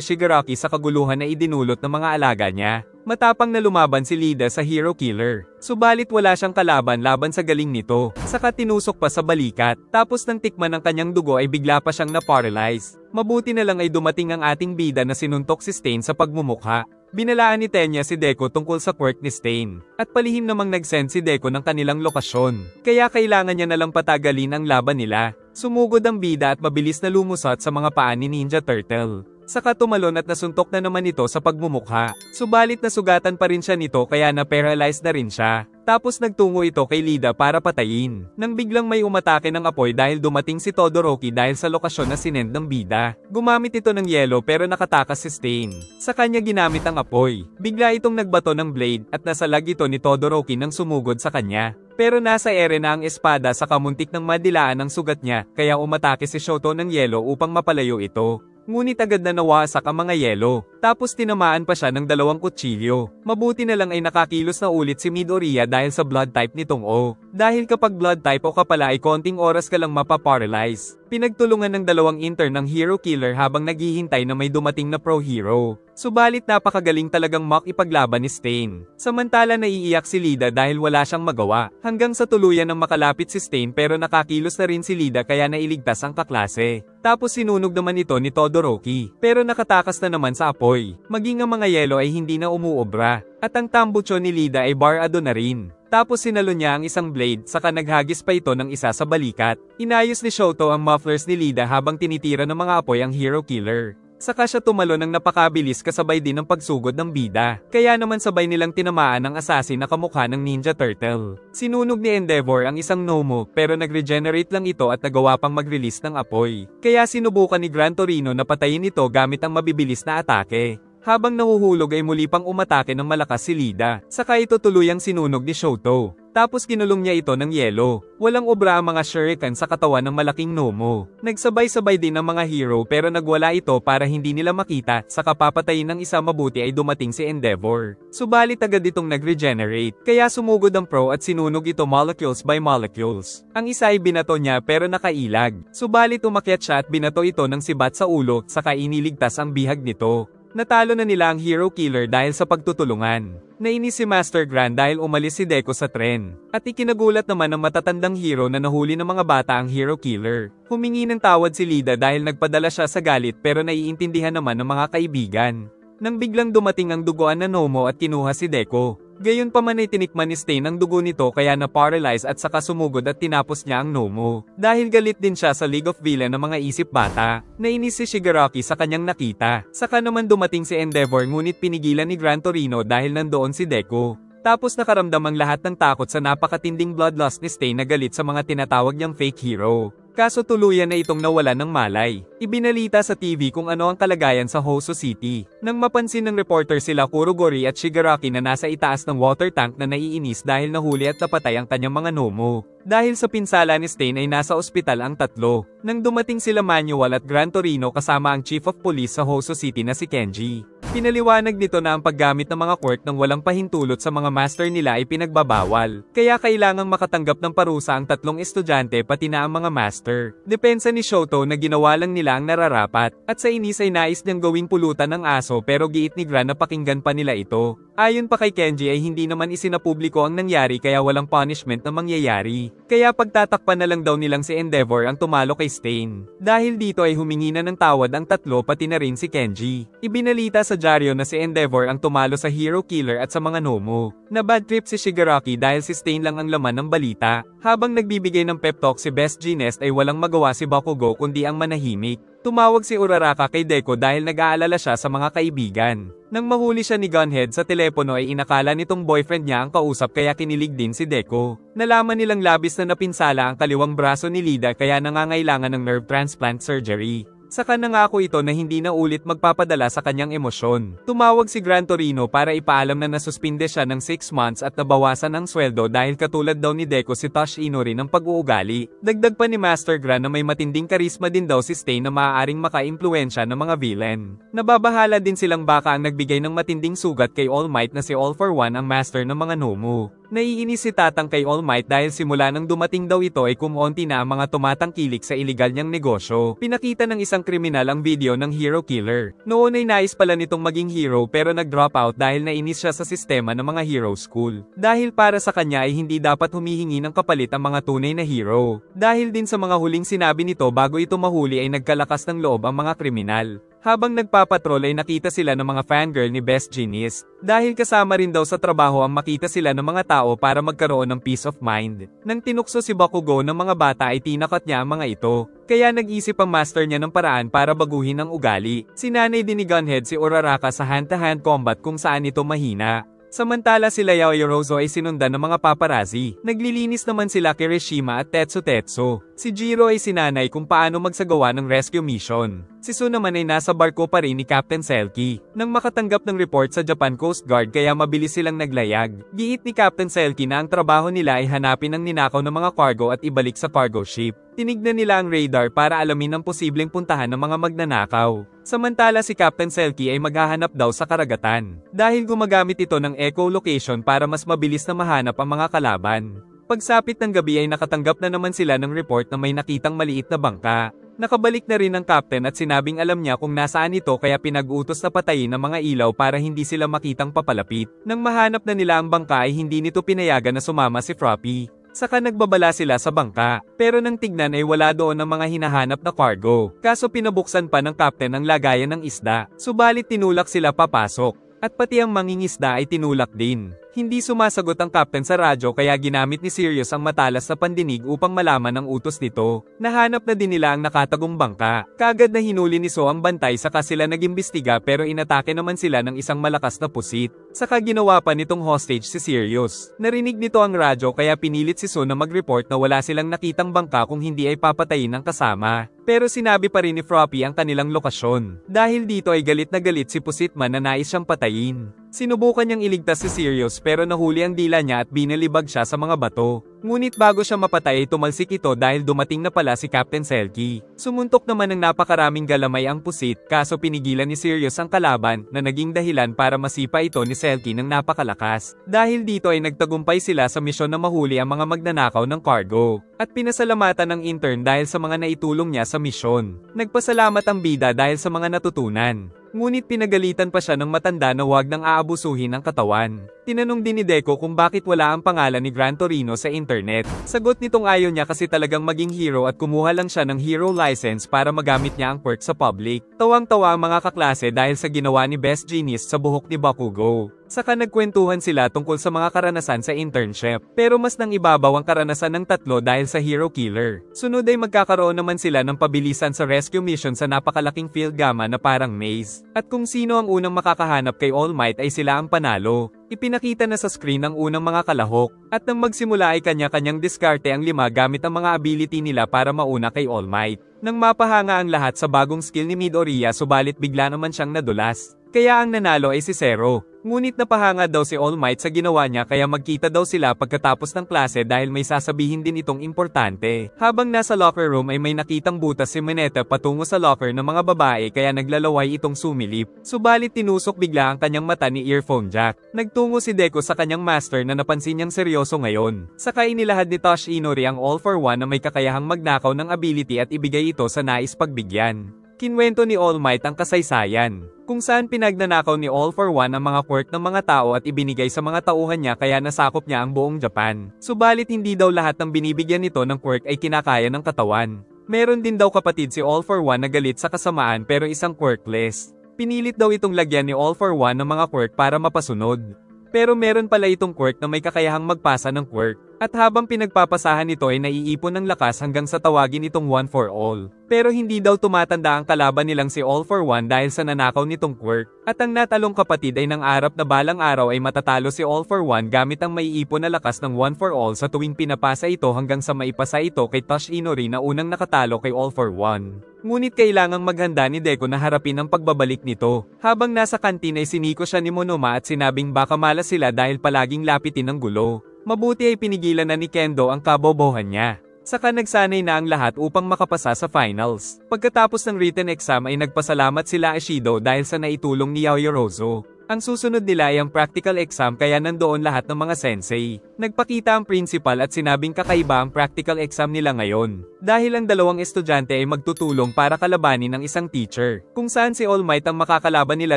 Shigaraki sa kaguluhan na idinulot ng mga alaga niya. Matapang na lumaban si Lida sa hero killer. Subalit wala siyang kalaban laban sa galing nito. Saka tinusok pa sa balikat. Tapos nang tikman ng kanyang dugo ay bigla pa siyang na-paralyze. Mabuti na lang ay dumating ang ating bida na sinuntok si Stain sa pagmumukha. Binalaan ni Tenya si Deco tungkol sa quirk ni Stain. At palihim namang nag-send si Deco ng kanilang lokasyon. Kaya kailangan niya nalang patagalin ang laban nila. Sumugod ang bida at mabilis na lumusot sa mga paa ni Ninja Turtle. Saka tumalon at nasuntok na naman ito sa pagmumukha. Subalit nasugatan pa rin siya nito kaya na-paralyzed na rin siya. Tapos nagtungo ito kay Lida para patayin. Nang biglang may umatake ng apoy dahil dumating si Todoroki dahil sa lokasyon na sinend ng bida. Gumamit ito ng yelo pero nakatakas si Stain. Sa kanya ginamit ang apoy. Bigla itong nagbato ng blade at nasalag ito ni Todoroki nang sumugod sa kanya. Pero nasa ere na ang espada sa kamuntik ng madilaan ang sugat niya kaya umatake si Shoto ng yelo upang mapalayo ito. Ngunit agad na nawasak ang mga yelo. Tapos tinamaan pa siya ng 2 kutsilyo. Mabuti na lang ay nakakilos na ulit si Midoriya dahil sa blood type nitong O. Dahil kapag blood type O ka pala ay konting oras ka lang mapaparalyze. Pinagtulungan ng 2 intern ng hero killer habang naghihintay na may dumating na pro hero. Subalit napakagaling talagang makipaglaban ni Stain. Samantala naiiyak si Lida dahil wala siyang magawa. Hanggang sa tuluyan ng makalapit si Stain pero nakakilos na rin si Lida kaya nailigtas ang kaklase. Tapos sinunog naman ito ni Todoroki. Pero nakatakas na naman sa apoy. Maging ang mga yelo ay hindi na umuobra. At ang tambucho ni Lida ay barado na rin. Tapos sinalo niya ang isang blade saka naghagis pa ito ng isa sa balikat. Inayos ni Shoto ang mufflers ni Lida habang tinitira ng mga apoy ang hero killer. Saka siya tumalo ng napakabilis kasabay din ng pagsugod ng bida. Kaya naman sabay nilang tinamaan ang assassin na kamukha ng Ninja Turtle. Sinunog ni Endeavor ang isang Nomo pero nag-regenerate lang ito at nagawa pang mag-release ng apoy. Kaya sinubukan ni Gran Torino na patayin ito gamit ang mabibilis na atake. Habang nahuhulog ay muli pang umatake ng malakas si Lida. Saka ito tuluyang sinunog ni Shoto. Tapos kinulong niya ito ng yelo. Walang obra ang mga shuriken sa katawan ng malaking Nomo. Nagsabay-sabay din ang mga hero pero nagwala ito para hindi nila makita. Saka papatayin ng isa mabuti ay dumating si Endeavor. Subalit agad itong nag-regenerate. Kaya sumugod ang pro at sinunog ito molecules by molecules. Ang isa ay binato niya pero nakailag. Subalit umakyat siya at binato ito ng sibat sa ulo saka iniligtas ang bihag nito. Natalo na nila ang hero killer dahil sa pagtutulungan. Nainis si Master Gran dahil umalis si Deco sa tren. At ikinagulat naman ng matatandang hero na nahuli ng mga bata ang hero killer. Humingi ng tawad si Lida dahil nagpadala siya sa galit pero naiintindihan naman ng mga kaibigan. Nang biglang dumating ang duguan na Nomo at kinuha si Deco. Gayon pa man ay tinikman ni Stain ang dugo nito kaya na-paralyze at saka sumugod at tinapos niya ang Nomo. Dahil galit din siya sa League of Villain ng mga isip bata, nainis si Shigaraki sa kanyang nakita. Saka naman dumating si Endeavor ngunit pinigilan ni Gran Torino dahil nandoon si Deco. Tapos nakaramdam ang lahat ng takot sa napakatinding bloodlust ni Stain na galit sa mga tinatawag niyang fake hero. Kaso tuluyan na itong nawala ng malay. Ibinalita sa TV kung ano ang kalagayan sa Hoso City. Nang mapansin ng reporter sila Kurogori at Shigaraki na nasa itaas ng water tank na naiinis dahil nahuli at napatay ang kanyang mga Nomo. Dahil sa pinsala ni Stain ay nasa ospital ang tatlo. Nang dumating sila Manuel at Gran Torino kasama ang Chief of Police sa Hoso City na si Kenji. Pinaliwanag nito na ang paggamit ng mga quirk ng walang pahintulot sa mga master nila ay pinagbabawal, kaya kailangang makatanggap ng parusa ang tatlong estudyante pati na ang mga master. Depensa ni Shoto na ginawa lang nila ang nararapat, at sa inis ay nais niyang gawing pulutan ng aso pero giit ni Gran na pakinggan pa nila ito. Ayon pa kay Kenji ay hindi naman isinapubliko ang nangyari kaya walang punishment na mangyayari. Kaya pagtatakpan na lang daw nilang si Endeavor ang tumalo kay Stain. Dahil dito ay humingi na ng tawad ang tatlo pati na rin si Kenji. Ibinalita sa dyaryo na si Endeavor ang tumalo sa Hero Killer at sa mga Nomo. Na bad trip si Shigaraki dahil si Stain lang ang laman ng balita. Habang nagbibigay ng pep talk si Best Jeanist ay walang magawa si Bakugo kundi ang manahimik. Tumawag si Uraraka kay Deco dahil nag-aalala siya sa mga kaibigan. Nang mahuli siya ni Gunhead sa telepono ay inakala nitong boyfriend niya ang kausap kaya kinilig din si Deco. Nalaman nilang labis na napinsala ang kaliwang braso ni Lida kaya nangangailangan ng nerve transplant surgery. Saka nangako ito na hindi na ulit magpapadala sa kanyang emosyon. Tumawag si Gran Torino para ipaalam na nasuspinde siya ng 6 months at nabawasan ang sweldo dahil katulad daw ni Deco si Tosh Ino rin ang pag-uugali. Dagdag pa ni Master Gran na may matinding karisma din daw si Stain na maaaring maka-impluensya ng mga villain. Nababahala din silang baka ang nagbigay ng matinding sugat kay All Might na si All for One ang master ng mga Nomu. Naiinis si Tatang kay All Might dahil simula nang dumating daw ito ay kumonti na ang mga tumatangkilik sa iligal niyang negosyo. Pinakita ng isang kriminal ang video ng Hero Killer. Noon ay nais pala nitong maging hero pero nag-drop out dahil nainis siya sa sistema ng mga hero school. Dahil para sa kanya ay hindi dapat humihingi ng kapalit ang mga tunay na hero. Dahil din sa mga huling sinabi nito bago ito mahuli ay nagkalakas ng loob ang mga kriminal. Habang nagpapatrol ay nakita sila ng mga fangirl ni Best Jeanist. Dahil kasama rin daw sa trabaho ang makita sila ng mga tao para magkaroon ng peace of mind. Nang tinukso si Bakugo ng mga bata ay tinakat niya ang mga ito. Kaya nag-isip ang master niya ng paraan para baguhin ang ugali. Sinanay din ni Gunhead si Uraraka sa hand-to-hand combat kung saan ito mahina. Samantala sila Yaoyorozu ay sinundan ng mga paparazzi. Naglilinis naman sila Kirishima at Tetsu. Si Jiro ay sinanay kung paano magsagawa ng rescue mission. Si Su naman ay nasa barko pa rin ni Captain Selkie. Nang makatanggap ng report sa Japan Coast Guard kaya mabilis silang naglayag. Giit ni Captain Selkie na ang trabaho nila ay hanapin ang ninakaw ng mga cargo at ibalik sa cargo ship. Tinignan nila ang radar para alamin ang posibleng puntahan ng mga magnanakaw. Samantala si Captain Selkie ay maghahanap daw sa karagatan. Dahil gumagamit ito ng echolocation para mas mabilis na mahanap ang mga kalaban. Pagsapit ng gabi ay nakatanggap na naman sila ng report na may nakitang maliit na bangka. Nakabalik na rin ang captain at sinabing alam niya kung nasaan ito kaya pinag-utos na patayin ang mga ilaw para hindi sila makitang papalapit. Nang mahanap na nila ang bangka ay hindi nito pinayagan na sumama si Froppy. Saka nagbabala sila sa bangka, pero nang tignan ay wala doon ang mga hinahanap na cargo. Kaso pinabuksan pa ng captain ang lagayan ng isda, subalit tinulak sila papasok. At pati ang mangingisda ay tinulak din. Hindi sumasagot ang captain sa radyo kaya ginamit ni Sirius ang matalas na pandinig upang malaman ang utos nito. Nahanap na din nila ang nakatagong bangka. Kaagad na hinuli ni So ang bantay saka sila nag-imbestiga pero inatake naman sila ng isang malakas na pusit. Saka ginawa pa nitong hostage si Sirius. Narinig nito ang radyo kaya pinilit si So na mag-report na wala silang nakitang bangka kung hindi ay papatayin ng kasama. Pero sinabi pa rin ni Froppy ang kanilang lokasyon. Dahil dito ay galit na galit si Pusitman na nais siyang patayin. Sinubukan niyang iligtas si Sirius pero nahuli ang dila niya at binalibag siya sa mga bato. Ngunit bago siya mapatay ay tumalsik ito dahil dumating na pala si Captain Selkie. Sumuntok naman ng napakaraming galamay ang pusit kaso pinigilan ni Sirius ang kalaban na naging dahilan para masipa ito ni Selkie ng napakalakas. Dahil dito ay nagtagumpay sila sa misyon na mahuli ang mga magnanakaw ng cargo. At pinasalamatan ng intern dahil sa mga naitulong niya sa misyon. Nagpasalamat ang bida dahil sa mga natutunan. Ngunit pinagalitan pa siya ng matanda na huwag nang aabusuhin ang katawan. Tinanong din ni Deco kung bakit wala ang pangalan ni Gran Torino sa internet. Sagot nitong ayaw niya kasi talagang maging hero at kumuha lang siya ng hero license para magamit niya ang perk sa public. Tawang-tawa ang mga kaklase dahil sa ginawa ni Best Jeanist sa buhok ni Bakugo. Saka nagkwentuhan sila tungkol sa mga karanasan sa internship. Pero mas nang ibabaw ang karanasan ng tatlo dahil sa Hero Killer. Sunod ay magkakaroon naman sila ng pabilisan sa rescue mission sa napakalaking field gamma na parang maze. At kung sino ang unang makakahanap kay All Might ay sila ang panalo. Ipinakita na sa screen ang unang mga kalahok. At nang magsimula ay kanya-kanyang diskarte ang 5 gamit ang mga ability nila para mauna kay All Might. Nang mapahanga ang lahat sa bagong skill ni Midoriya subalit bigla naman siyang nadulas. Kaya ang nanalo ay si Zero. Ngunit napahanga daw si All Might sa ginawa niya kaya magkita daw sila pagkatapos ng klase dahil may sasabihin din itong importante. Habang nasa locker room ay may nakitang butas si Mineta patungo sa locker ng mga babae kaya naglalaway itong sumilip. Subalit tinusok bigla ang kanyang mata ni Earphone Jack. Nagtungo si Deku sa kanyang master na napansin niyang seryoso ngayon. Saka inilahad ni Tosh Inori ang All for One na may kakayahang magnakaw ng ability at ibigay ito sa nais pagbigyan. Kinwento ni All Might ang kasaysayan, kung saan pinagnanakaw ni All for One ang mga quirk ng mga tao at ibinigay sa mga tauhan niya kaya nasakop niya ang buong Japan. Subalit hindi daw lahat ng binibigyan nito ng quirk ay kinakaya ng katawan. Meron din daw kapatid si All for One na galit sa kasamaan pero isang quirkless. Pinilit daw itong lagyan ni All for One ng mga quirk para mapasunod. Pero meron pala itong quirk na may kakayahang magpasa ng quirk. At habang pinagpapasahan nito ay naiipon ng lakas hanggang sa tawagin itong One for All. Pero hindi daw tumatanda ang kalaban nilang si All for One dahil sa nanakaw nitong quirk. At ang natalong kapatid ay nangarap na balang araw ay matatalo si All for One gamit ang maiipon na lakas ng One for All sa tuwing pinapasa ito hanggang sa maipasa ito kay Tosh Inori na unang nakatalo kay All for One. Ngunit kailangang maghanda ni Deku na harapin ang pagbabalik nito. Habang nasa kantin ay siniko siya ni Monoma at sinabing baka malas sila dahil palaging lapitin ng gulo. Mabuti ay pinigilan na ni Kendo ang kabobohan niya. Saka nagsanay na ang lahat upang makapasa sa finals. Pagkatapos ng written exam ay nagpasalamat sila Ashido dahil sa naitulong ni Yaoyorozu. Ang susunod nila ay ang practical exam kaya nandoon lahat ng mga sensei. Nagpakita ang principal at sinabing kakaiba ang practical exam nila ngayon. Dahil ang dalawang estudyante ay magtutulong para kalabanin ng isang teacher. Kung saan si All Might ang makakalaban nila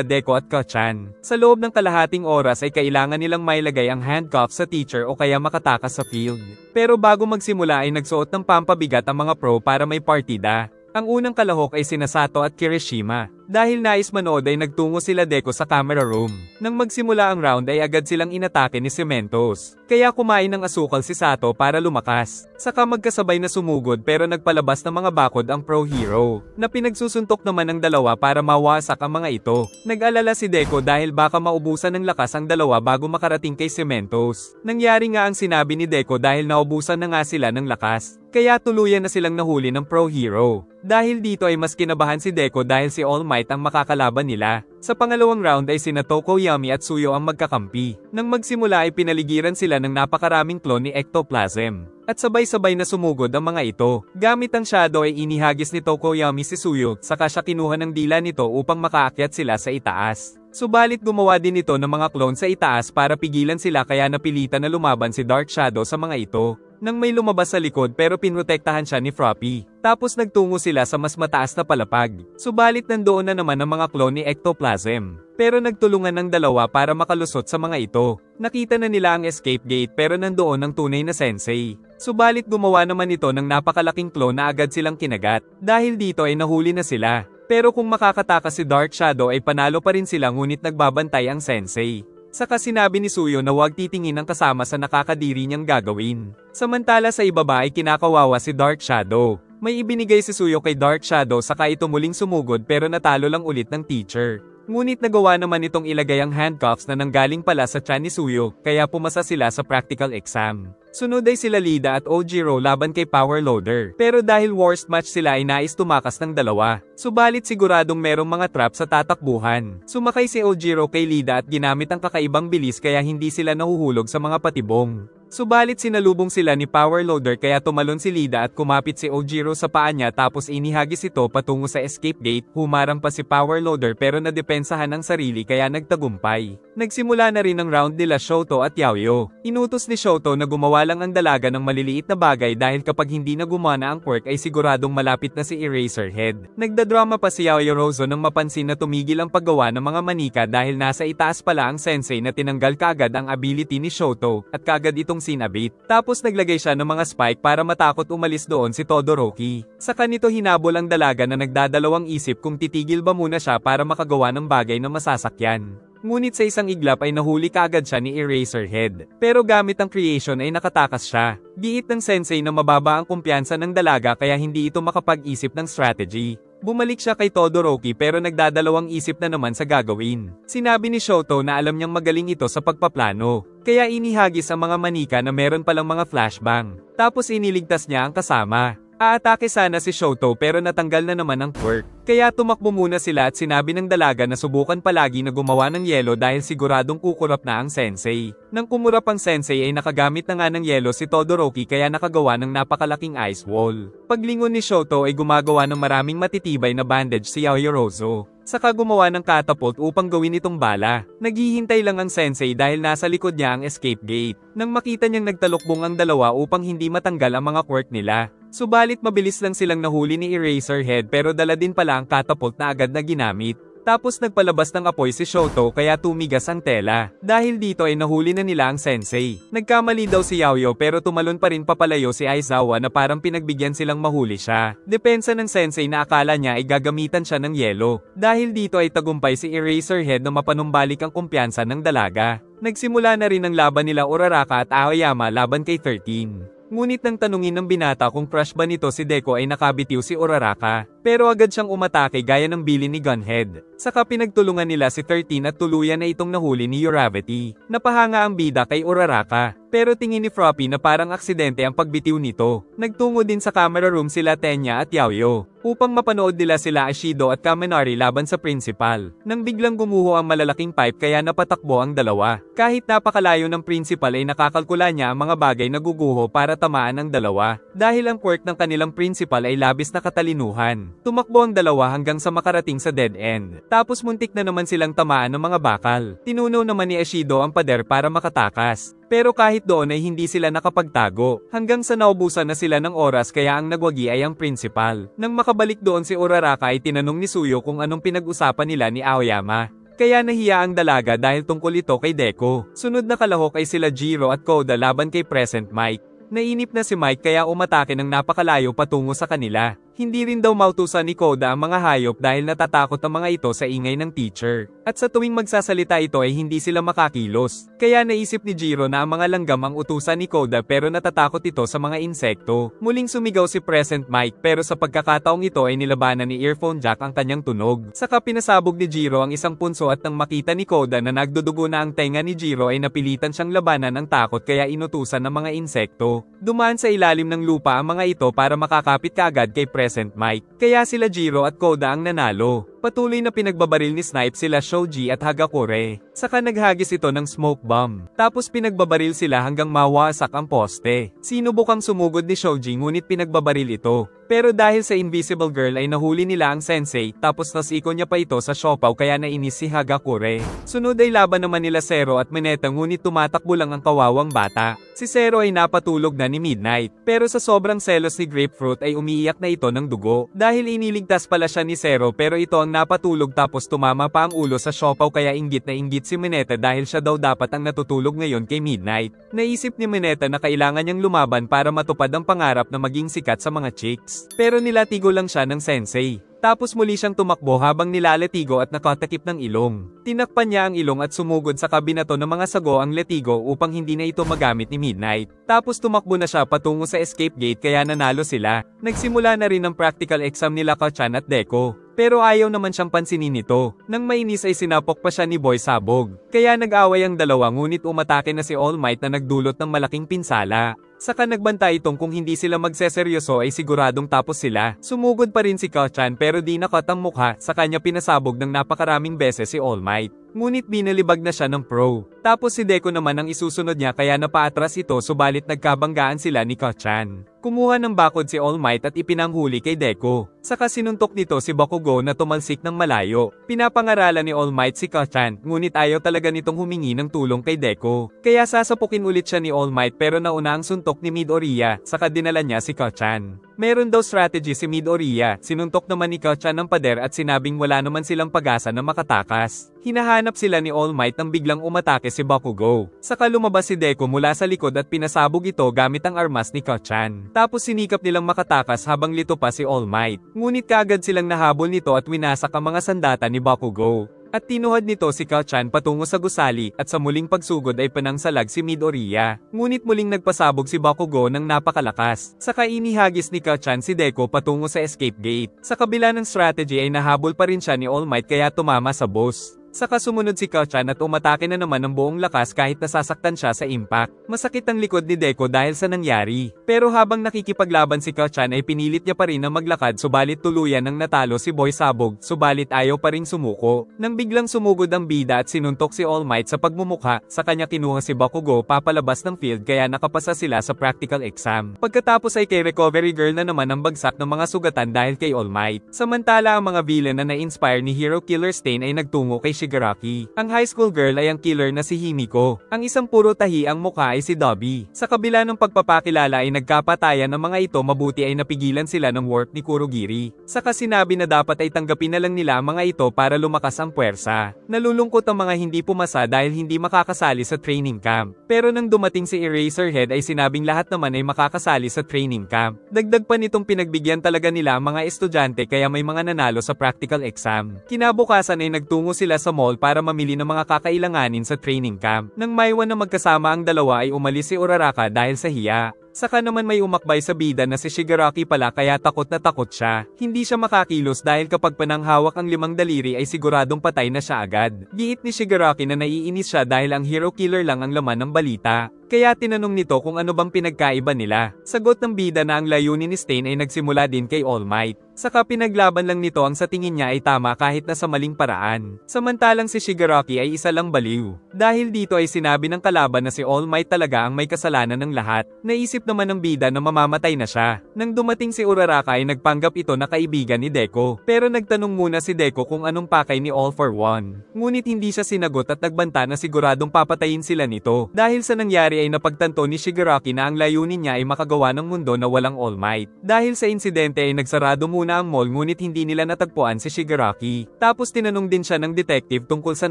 Deku at Kachan. Sa loob ng kalahating oras ay kailangan nilang mailagay ang handcuff sa teacher o kaya makatakas sa field. Pero bago magsimula ay nagsuot ng pampabigat ang mga pro para may partida. Ang unang kalahok ay sina Sato at Kirishima. Dahil nais manood ay nagtungo sila Deku sa camera room. Nang magsimula ang round ay agad silang inatake ni Cementos. Kaya kumain ng asukal si Sato para lumakas. Saka magkasabay na sumugod pero nagpalabas ng mga bakod ang pro hero. Na pinagsusuntok naman ng dalawa para mawasak ang mga ito. Nag-alala si Deku dahil baka maubusan ng lakas ang dalawa bago makarating kay Cementos. Nangyari nga ang sinabi ni Deku dahil naubusan na nga sila ng lakas. Kaya tuluyan na silang nahuli ng pro hero. Dahil dito ay mas kinabahan si Deku dahil si All Might ang makakalaban nila. Sa pangalawang round ay sina Tokoyami at Suyo ang magkakampi. Nang magsimula ay pinaligiran sila ng napakaraming clone ni Ectoplasm. At sabay-sabay na sumugod ang mga ito. Gamit ang shadow ay inihagis ni Tokoyami si Suyo, saka siya kinuha ng dila nito upang makaakyat sila sa itaas. Subalit gumawa din ito ng mga clone sa itaas para pigilan sila kaya napilitan na lumaban si Dark Shadow sa mga ito. Nang may lumabas sa likod pero pinrotektahan siya ni Froppy. Tapos nagtungo sila sa mas mataas na palapag. Subalit nandoon na naman ang mga clone ni Ectoplasm. Pero nagtulungan ng dalawa para makalusot sa mga ito. Nakita na nila ang escape gate pero nandoon ang tunay na sensei. Subalit gumawa naman ito ng napakalaking clone na agad silang kinagat. Dahil dito ay nahuli na sila. Pero kung makakatakas si Dark Shadow ay panalo pa rin sila ngunit nagbabantay ang sensei. Saka sinabi ni Suyo na huwag titingin ang kasama sa nakakadiri niyang gagawin. Samantala sa ibaba ay kinakawawa si Dark Shadow. May ibinigay si Suyo kay Dark Shadow saka ito muling sumugod pero natalo lang ulit ng teacher. Ngunit nagawa naman itong ilagay ang handcuffs na nanggaling pala sa tiyan ni Suyo kaya pumasa sila sa practical exam. Sunod ay sila Lida at Ojiro laban kay Power Loader. Pero dahil worst match sila ay nais tumakas ng dalawa. Subalit siguradong merong mga trap sa tatakbuhan. Sumakay si Ojiro kay Lida at ginamit ang kakaibang bilis kaya hindi sila nahuhulog sa mga patibong. Subalit sinalubong sila ni Power Loader kaya tumalon si Lida at kumapit si Ojiro sa paa niya tapos inihagis ito patungo sa escape gate. Humarang pa si Power Loader pero nadepensahan ang sarili kaya nagtagumpay. Nagsimula na rin ang round nila Shoto at Yaoyo. Inutos ni Shoto na gumawa lang ang dalaga ng maliliit na bagay dahil kapag hindi na gumana ang quirk ay siguradong malapit na si Eraserhead. Nagdadrama pa si Yaoyorozu nang mapansin na tumigil ang paggawa ng mga manika dahil nasa itaas pala ang sensei na tinanggal kaagad ang ability ni Shoto at kaagad itong sinabit. Tapos naglagay siya ng mga spike para matakot umalis doon si Todoroki. Sa kanito hinabol ang dalaga na nagdadalawang isip kung titigil ba muna siya para makagawa ng bagay na masasakyan. Ngunit sa isang iglap ay nahuli kaagad siya ni Eraserhead. Pero gamit ang creation ay nakatakas siya. Giit ng sensei na mababa ang kumpiyansa ng dalaga kaya hindi ito makapag-isip ng strategy. Bumalik siya kay Todoroki pero nagdadalawang isip na naman sa gagawin. Sinabi ni Shoto na alam niyang magaling ito sa pagpaplano. Kaya inihagis ang mga manika na meron palang mga flashbang. Tapos iniligtas niya ang kasama. Aatake sana si Shoto pero natanggal na naman ang quirk. Kaya tumakbo muna sila at sinabi ng dalaga na subukan palagi na gumawa ng yelo dahil siguradong kukurap na ang sensei. Nang kumurap ang sensei ay nakagamit na nga ng yelo si Todoroki kaya nakagawa ng napakalaking ice wall. Paglingon ni Shoto ay gumagawa ng maraming matitibay na bandage si Yaoyorozu. Saka gumawa ng catapult upang gawin itong bala. Naghihintay lang ang sensei dahil nasa likod niya ang escape gate. Nang makita niyang nagtalukbong ang dalawa upang hindi matanggal ang mga quirk nila. Subalit mabilis lang silang nahuli ni Eraserhead pero dala din pala ang catapult na agad na ginamit. Tapos nagpalabas ng apoy si Shoto kaya tumigas ang tela. Dahil dito ay nahuli na nila ang sensei. Nagkamali daw si Yaoyo pero tumalon pa rin papalayo si Aizawa na parang pinagbigyan silang mahuli siya. Depensa ng sensei na akala niya ay gagamitan siya ng yelo. Dahil dito ay tagumpay si Eraserhead na mapanumbalik ang kumpiyansa ng dalaga. Nagsimula na rin ang laban nila Uraraka at Aoyama laban kay 13. Ngunit nang tanungin ng binata kung crush ba nito si Deku ay nakabitiw si Uraraka. Pero agad siyang umatake gaya ng bilin ni Gunhead. Saka pinagtulungan nila si 13 at tuluyan na itong nahuli ni Uravity. Napahanga ang bida kay Uraraka. Pero tingin ni Froppy na parang aksidente ang pagbitiw nito. Nagtungo din sa camera room sila Tenya at Yaoyo. Upang mapanood nila sila Ashido at Kaminari laban sa principal. Nang biglang gumuho ang malalaking pipe kaya napatakbo ang dalawa. Kahit napakalayo ng principal ay nakakalkula niya ang mga bagay na guguho para tamaan ang dalawa. Dahil ang quirk ng kanilang principal ay labis na katalinuhan. Tumakbo ang dalawa hanggang sa makarating sa dead end. Tapos muntik na naman silang tamaan ng mga bakal. Tinunaw naman ni Ashido ang pader para makatakas. Pero kahit doon ay hindi sila nakapagtago. Hanggang sa naubusan na sila ng oras kaya ang nagwagi ay ang principal. Nang makabalik doon si Uraraka ay tinanong ni Suyo kung anong pinag-usapan nila ni Aoyama. Kaya nahiya ang dalaga dahil tungkol ito kay Deku. Sunod na kalahok ay sila Jiro at Koda laban kay Present Mike. Nainip na si Mike kaya umatake ng napakalayo patungo sa kanila. Hindi rin daw mautusan ni Koda ang mga hayop dahil natatakot ang mga ito sa ingay ng teacher. At sa tuwing magsasalita ito ay hindi sila makakilos. Kaya naisip ni Jiro na ang mga langgam ang utusan ni Koda pero natatakot ito sa mga insekto. Muling sumigaw si Present Mike pero sa pagkakataong ito ay nilabanan ni Earphone Jack ang kanyang tunog. Saka pinasabog ni Jiro ang isang punso at nang makita ni Koda na nagdudugo na ang tenga ni Jiro ay napilitan siyang labanan ng takot kaya inutusan ng mga insekto. Dumaan sa ilalim ng lupa ang mga ito para makakapit kaagad kay Present Mike. Kaya sila Jiro at Koda ang nanalo. Patuloy na pinagbabaril ni Snipe sila Shoji at Hagakure. Saka naghagis ito ng smoke bomb. Tapos pinagbabaril sila hanggang mawasak ang poste. Sinubukang sumugod ni Shoji ngunit pinagbabaril ito. Pero dahil sa Invisible Girl ay nahuli nila ang sensei tapos nasiko niya pa ito sa siopaw kaya nainis si Hagakure. Sunod ay laban naman nila Zero at Mineta ngunit tumatakbo lang ang kawawang bata. Si Zero ay napatulog na ni Midnight. Pero sa sobrang selos ni Grapefruit ay umiiyak na ito ng dugo. Dahil iniligtas pala siya ni Zero pero ito ang napatulog tapos tumama pa ang ulo sa siopaw kaya inggit na inggit si Mineta dahil siya daw dapat ang natutulog ngayon kay Midnight. Naisip ni Mineta na kailangan niyang lumaban para matupad ang pangarap na maging sikat sa mga chicks. Pero nilatigo lang siya ng sensei. Tapos muli siyang tumakbo habang nilaletigo at nakatakip ng ilong. Tinakpan niya ang ilong at sumugod sa kabinato ng mga sago ang letigo upang hindi na ito magamit ni Midnight. Tapos tumakbo na siya patungo sa escape gate kaya nanalo sila. Nagsimula na rin ang practical exam nila Kachan at Deku. Pero ayaw naman siyang pansinin nito. Nang mainis ay sinapok pa siya ni Boy Sabog. Kaya nag-away ang dalawa ngunit umatake na si All Might na nagdulot ng malaking pinsala. Saka nagbanta itong kung hindi sila magseseryoso ay siguradong tapos sila. Sumugod pa rin si Kachan pero di nakat ang mukha, sa kanya pinasabog ng napakaraming beses si All Might. Ngunit binalibag na siya ng pro. Tapos si Deku naman ang isusunod niya kaya napaatras ito subalit nagkabanggaan sila ni Kachan. Kumuha ng bakod si All Might at ipinanghuli kay Deku. Saka sinuntok nito si Bakugo na tumalsik ng malayo. Pinapangaralan ni All Might si Kachan, ngunit ayaw talaga nitong humingi ng tulong kay Deku. Kaya sasapukin ulit siya ni All Might pero nauna ang suntok ni Midoriya, saka dinala niya si Kachan. Meron daw strategy si Midoriya, sinuntok naman ni Kachan ng pader at sinabing wala naman silang pag-asa na makatakas. Hinahanap sila ni All Might nang biglang umatake si Bakugo. Saka lumabas si Deku mula sa likod at pinasabog ito gamit ang armas ni Kachan. Tapos sinikap nilang makatakas habang lito pa si All Might. Ngunit kaagad silang nahabol nito at winasak ang mga sandata ni Bakugo. At tinuhad nito si Kachan patungo sa gusali at sa muling pagsugod ay panangsalag si Midoriya. Ngunit muling nagpasabog si Bakugo ng napakalakas. Saka inihagis ni Kachan si Deku patungo sa escape gate. Sa kabila ng strategy ay nahabol pa rin siya ni All Might kaya tumama sa boss. Saka sumunod si Kachan at umatake na naman ng buong lakas kahit nasasaktan siya sa impact. Masakit ang likod ni Deco dahil sa nangyari. Pero habang nakikipaglaban si Kachan ay pinilit niya pa rin na maglakad subalit tuluyan nang natalo si Boy Sabog subalit ayaw pa ring sumuko. Nang biglang sumugod ang bida at sinuntok si All Might sa pagmumukha, sa kanya kinuha si Bakugo papalabas ng field kaya nakapasa sila sa practical exam. Pagkatapos ay kay Recovery Girl na naman ang bagsak ng mga sugatan dahil kay All Might. Samantala ang mga villain na na-inspire ni Hero Killer Stain ay nagtungo kay Shigaraki. Ang high school girl ay ang killer na si Himiko. Ang isang puro tahi ang mukha ay si Dobby. Sa kabila ng pagpapakilala ay nagkapatayan ng mga ito mabuti ay napigilan sila ng warp ni Kurogiri. Saka sinabi na dapat ay tanggapin na lang nila ang mga ito para lumakas ang puwersa. Nalulungkot ang mga hindi pumasa dahil hindi makakasali sa training camp. Pero nang dumating si Eraserhead ay sinabing lahat naman ay makakasali sa training camp. Dagdag pa nitong pinagbigyan talaga nila ang mga estudyante kaya may mga nanalo sa practical exam. Kinabukasan ay nagtungo sila sa mall para mamili ng mga kakailanganin sa training camp. Nang maiwan na magkasama ang dalawa ay umalis si Uraraka dahil sa hiya. Saka naman may umakbay sa bida na si Shigaraki pala kaya takot na takot siya. Hindi siya makakilos dahil kapag pananghawak ang 5 daliri ay siguradong patay na siya agad. Giit ni Shigaraki na naiinis siya dahil ang hero killer lang ang laman ng balita. Kaya tinanong nito kung ano bang pinagkaiba nila. Sagot ng bida na ang layunin ni Stain ay nagsimula din kay All Might. Saka pinaglaban lang nito ang sa tingin niya ay tama kahit na sa maling paraan. Samantalang si Shigaraki ay isa lang baliw. Dahil dito ay sinabi ng kalaban na si All Might talaga ang may kasalanan ng lahat. Naisip naman ng bida na mamamatay na siya. Nang dumating si Uraraka ay nagpanggap ito na kaibigan ni Deco. Pero nagtanong muna si Deco kung anong pakay ni All for One. Ngunit hindi siya sinagot at nagbanta na siguradong papatayin sila nito. Dahil sa nangyari ay napagtanto ni Shigaraki na ang layunin niya ay makagawa ng mundo na walang All Might. Dahil sa insidente ay nagsarado muna ang mall ngunit hindi nila natagpuan si Shigaraki. Tapos tinanong din siya ng detective tungkol sa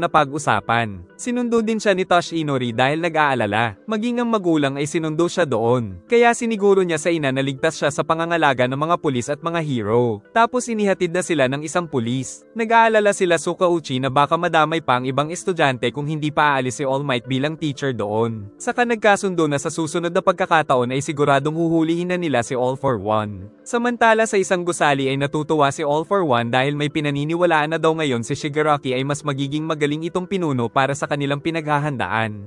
napag-usapan. Sinundo din siya ni Tosh Inori dahil nag-aalala. Maging ang magulang ay sinundo siya doon. Kaya siniguro niya sa ina na ligtas siya sa pangangalaga ng mga pulis at mga hero. Tapos inihatid na sila ng isang pulis. Nag-aalala sila Sukauchi na baka madamay pa ang ibang estudyante kung hindi pa aalis si All Might bilang teacher doon. Saka nagkasundo na sa susunod na pagkakataon ay siguradong huhulihin na nila si All for One. Samantala sa isang gusali ay natutuwa si All for One dahil may pinaniniwalaan na daw ngayon si Shigaraki ay mas magiging magaling itong pinuno para sa kanilang pinaghahandaan.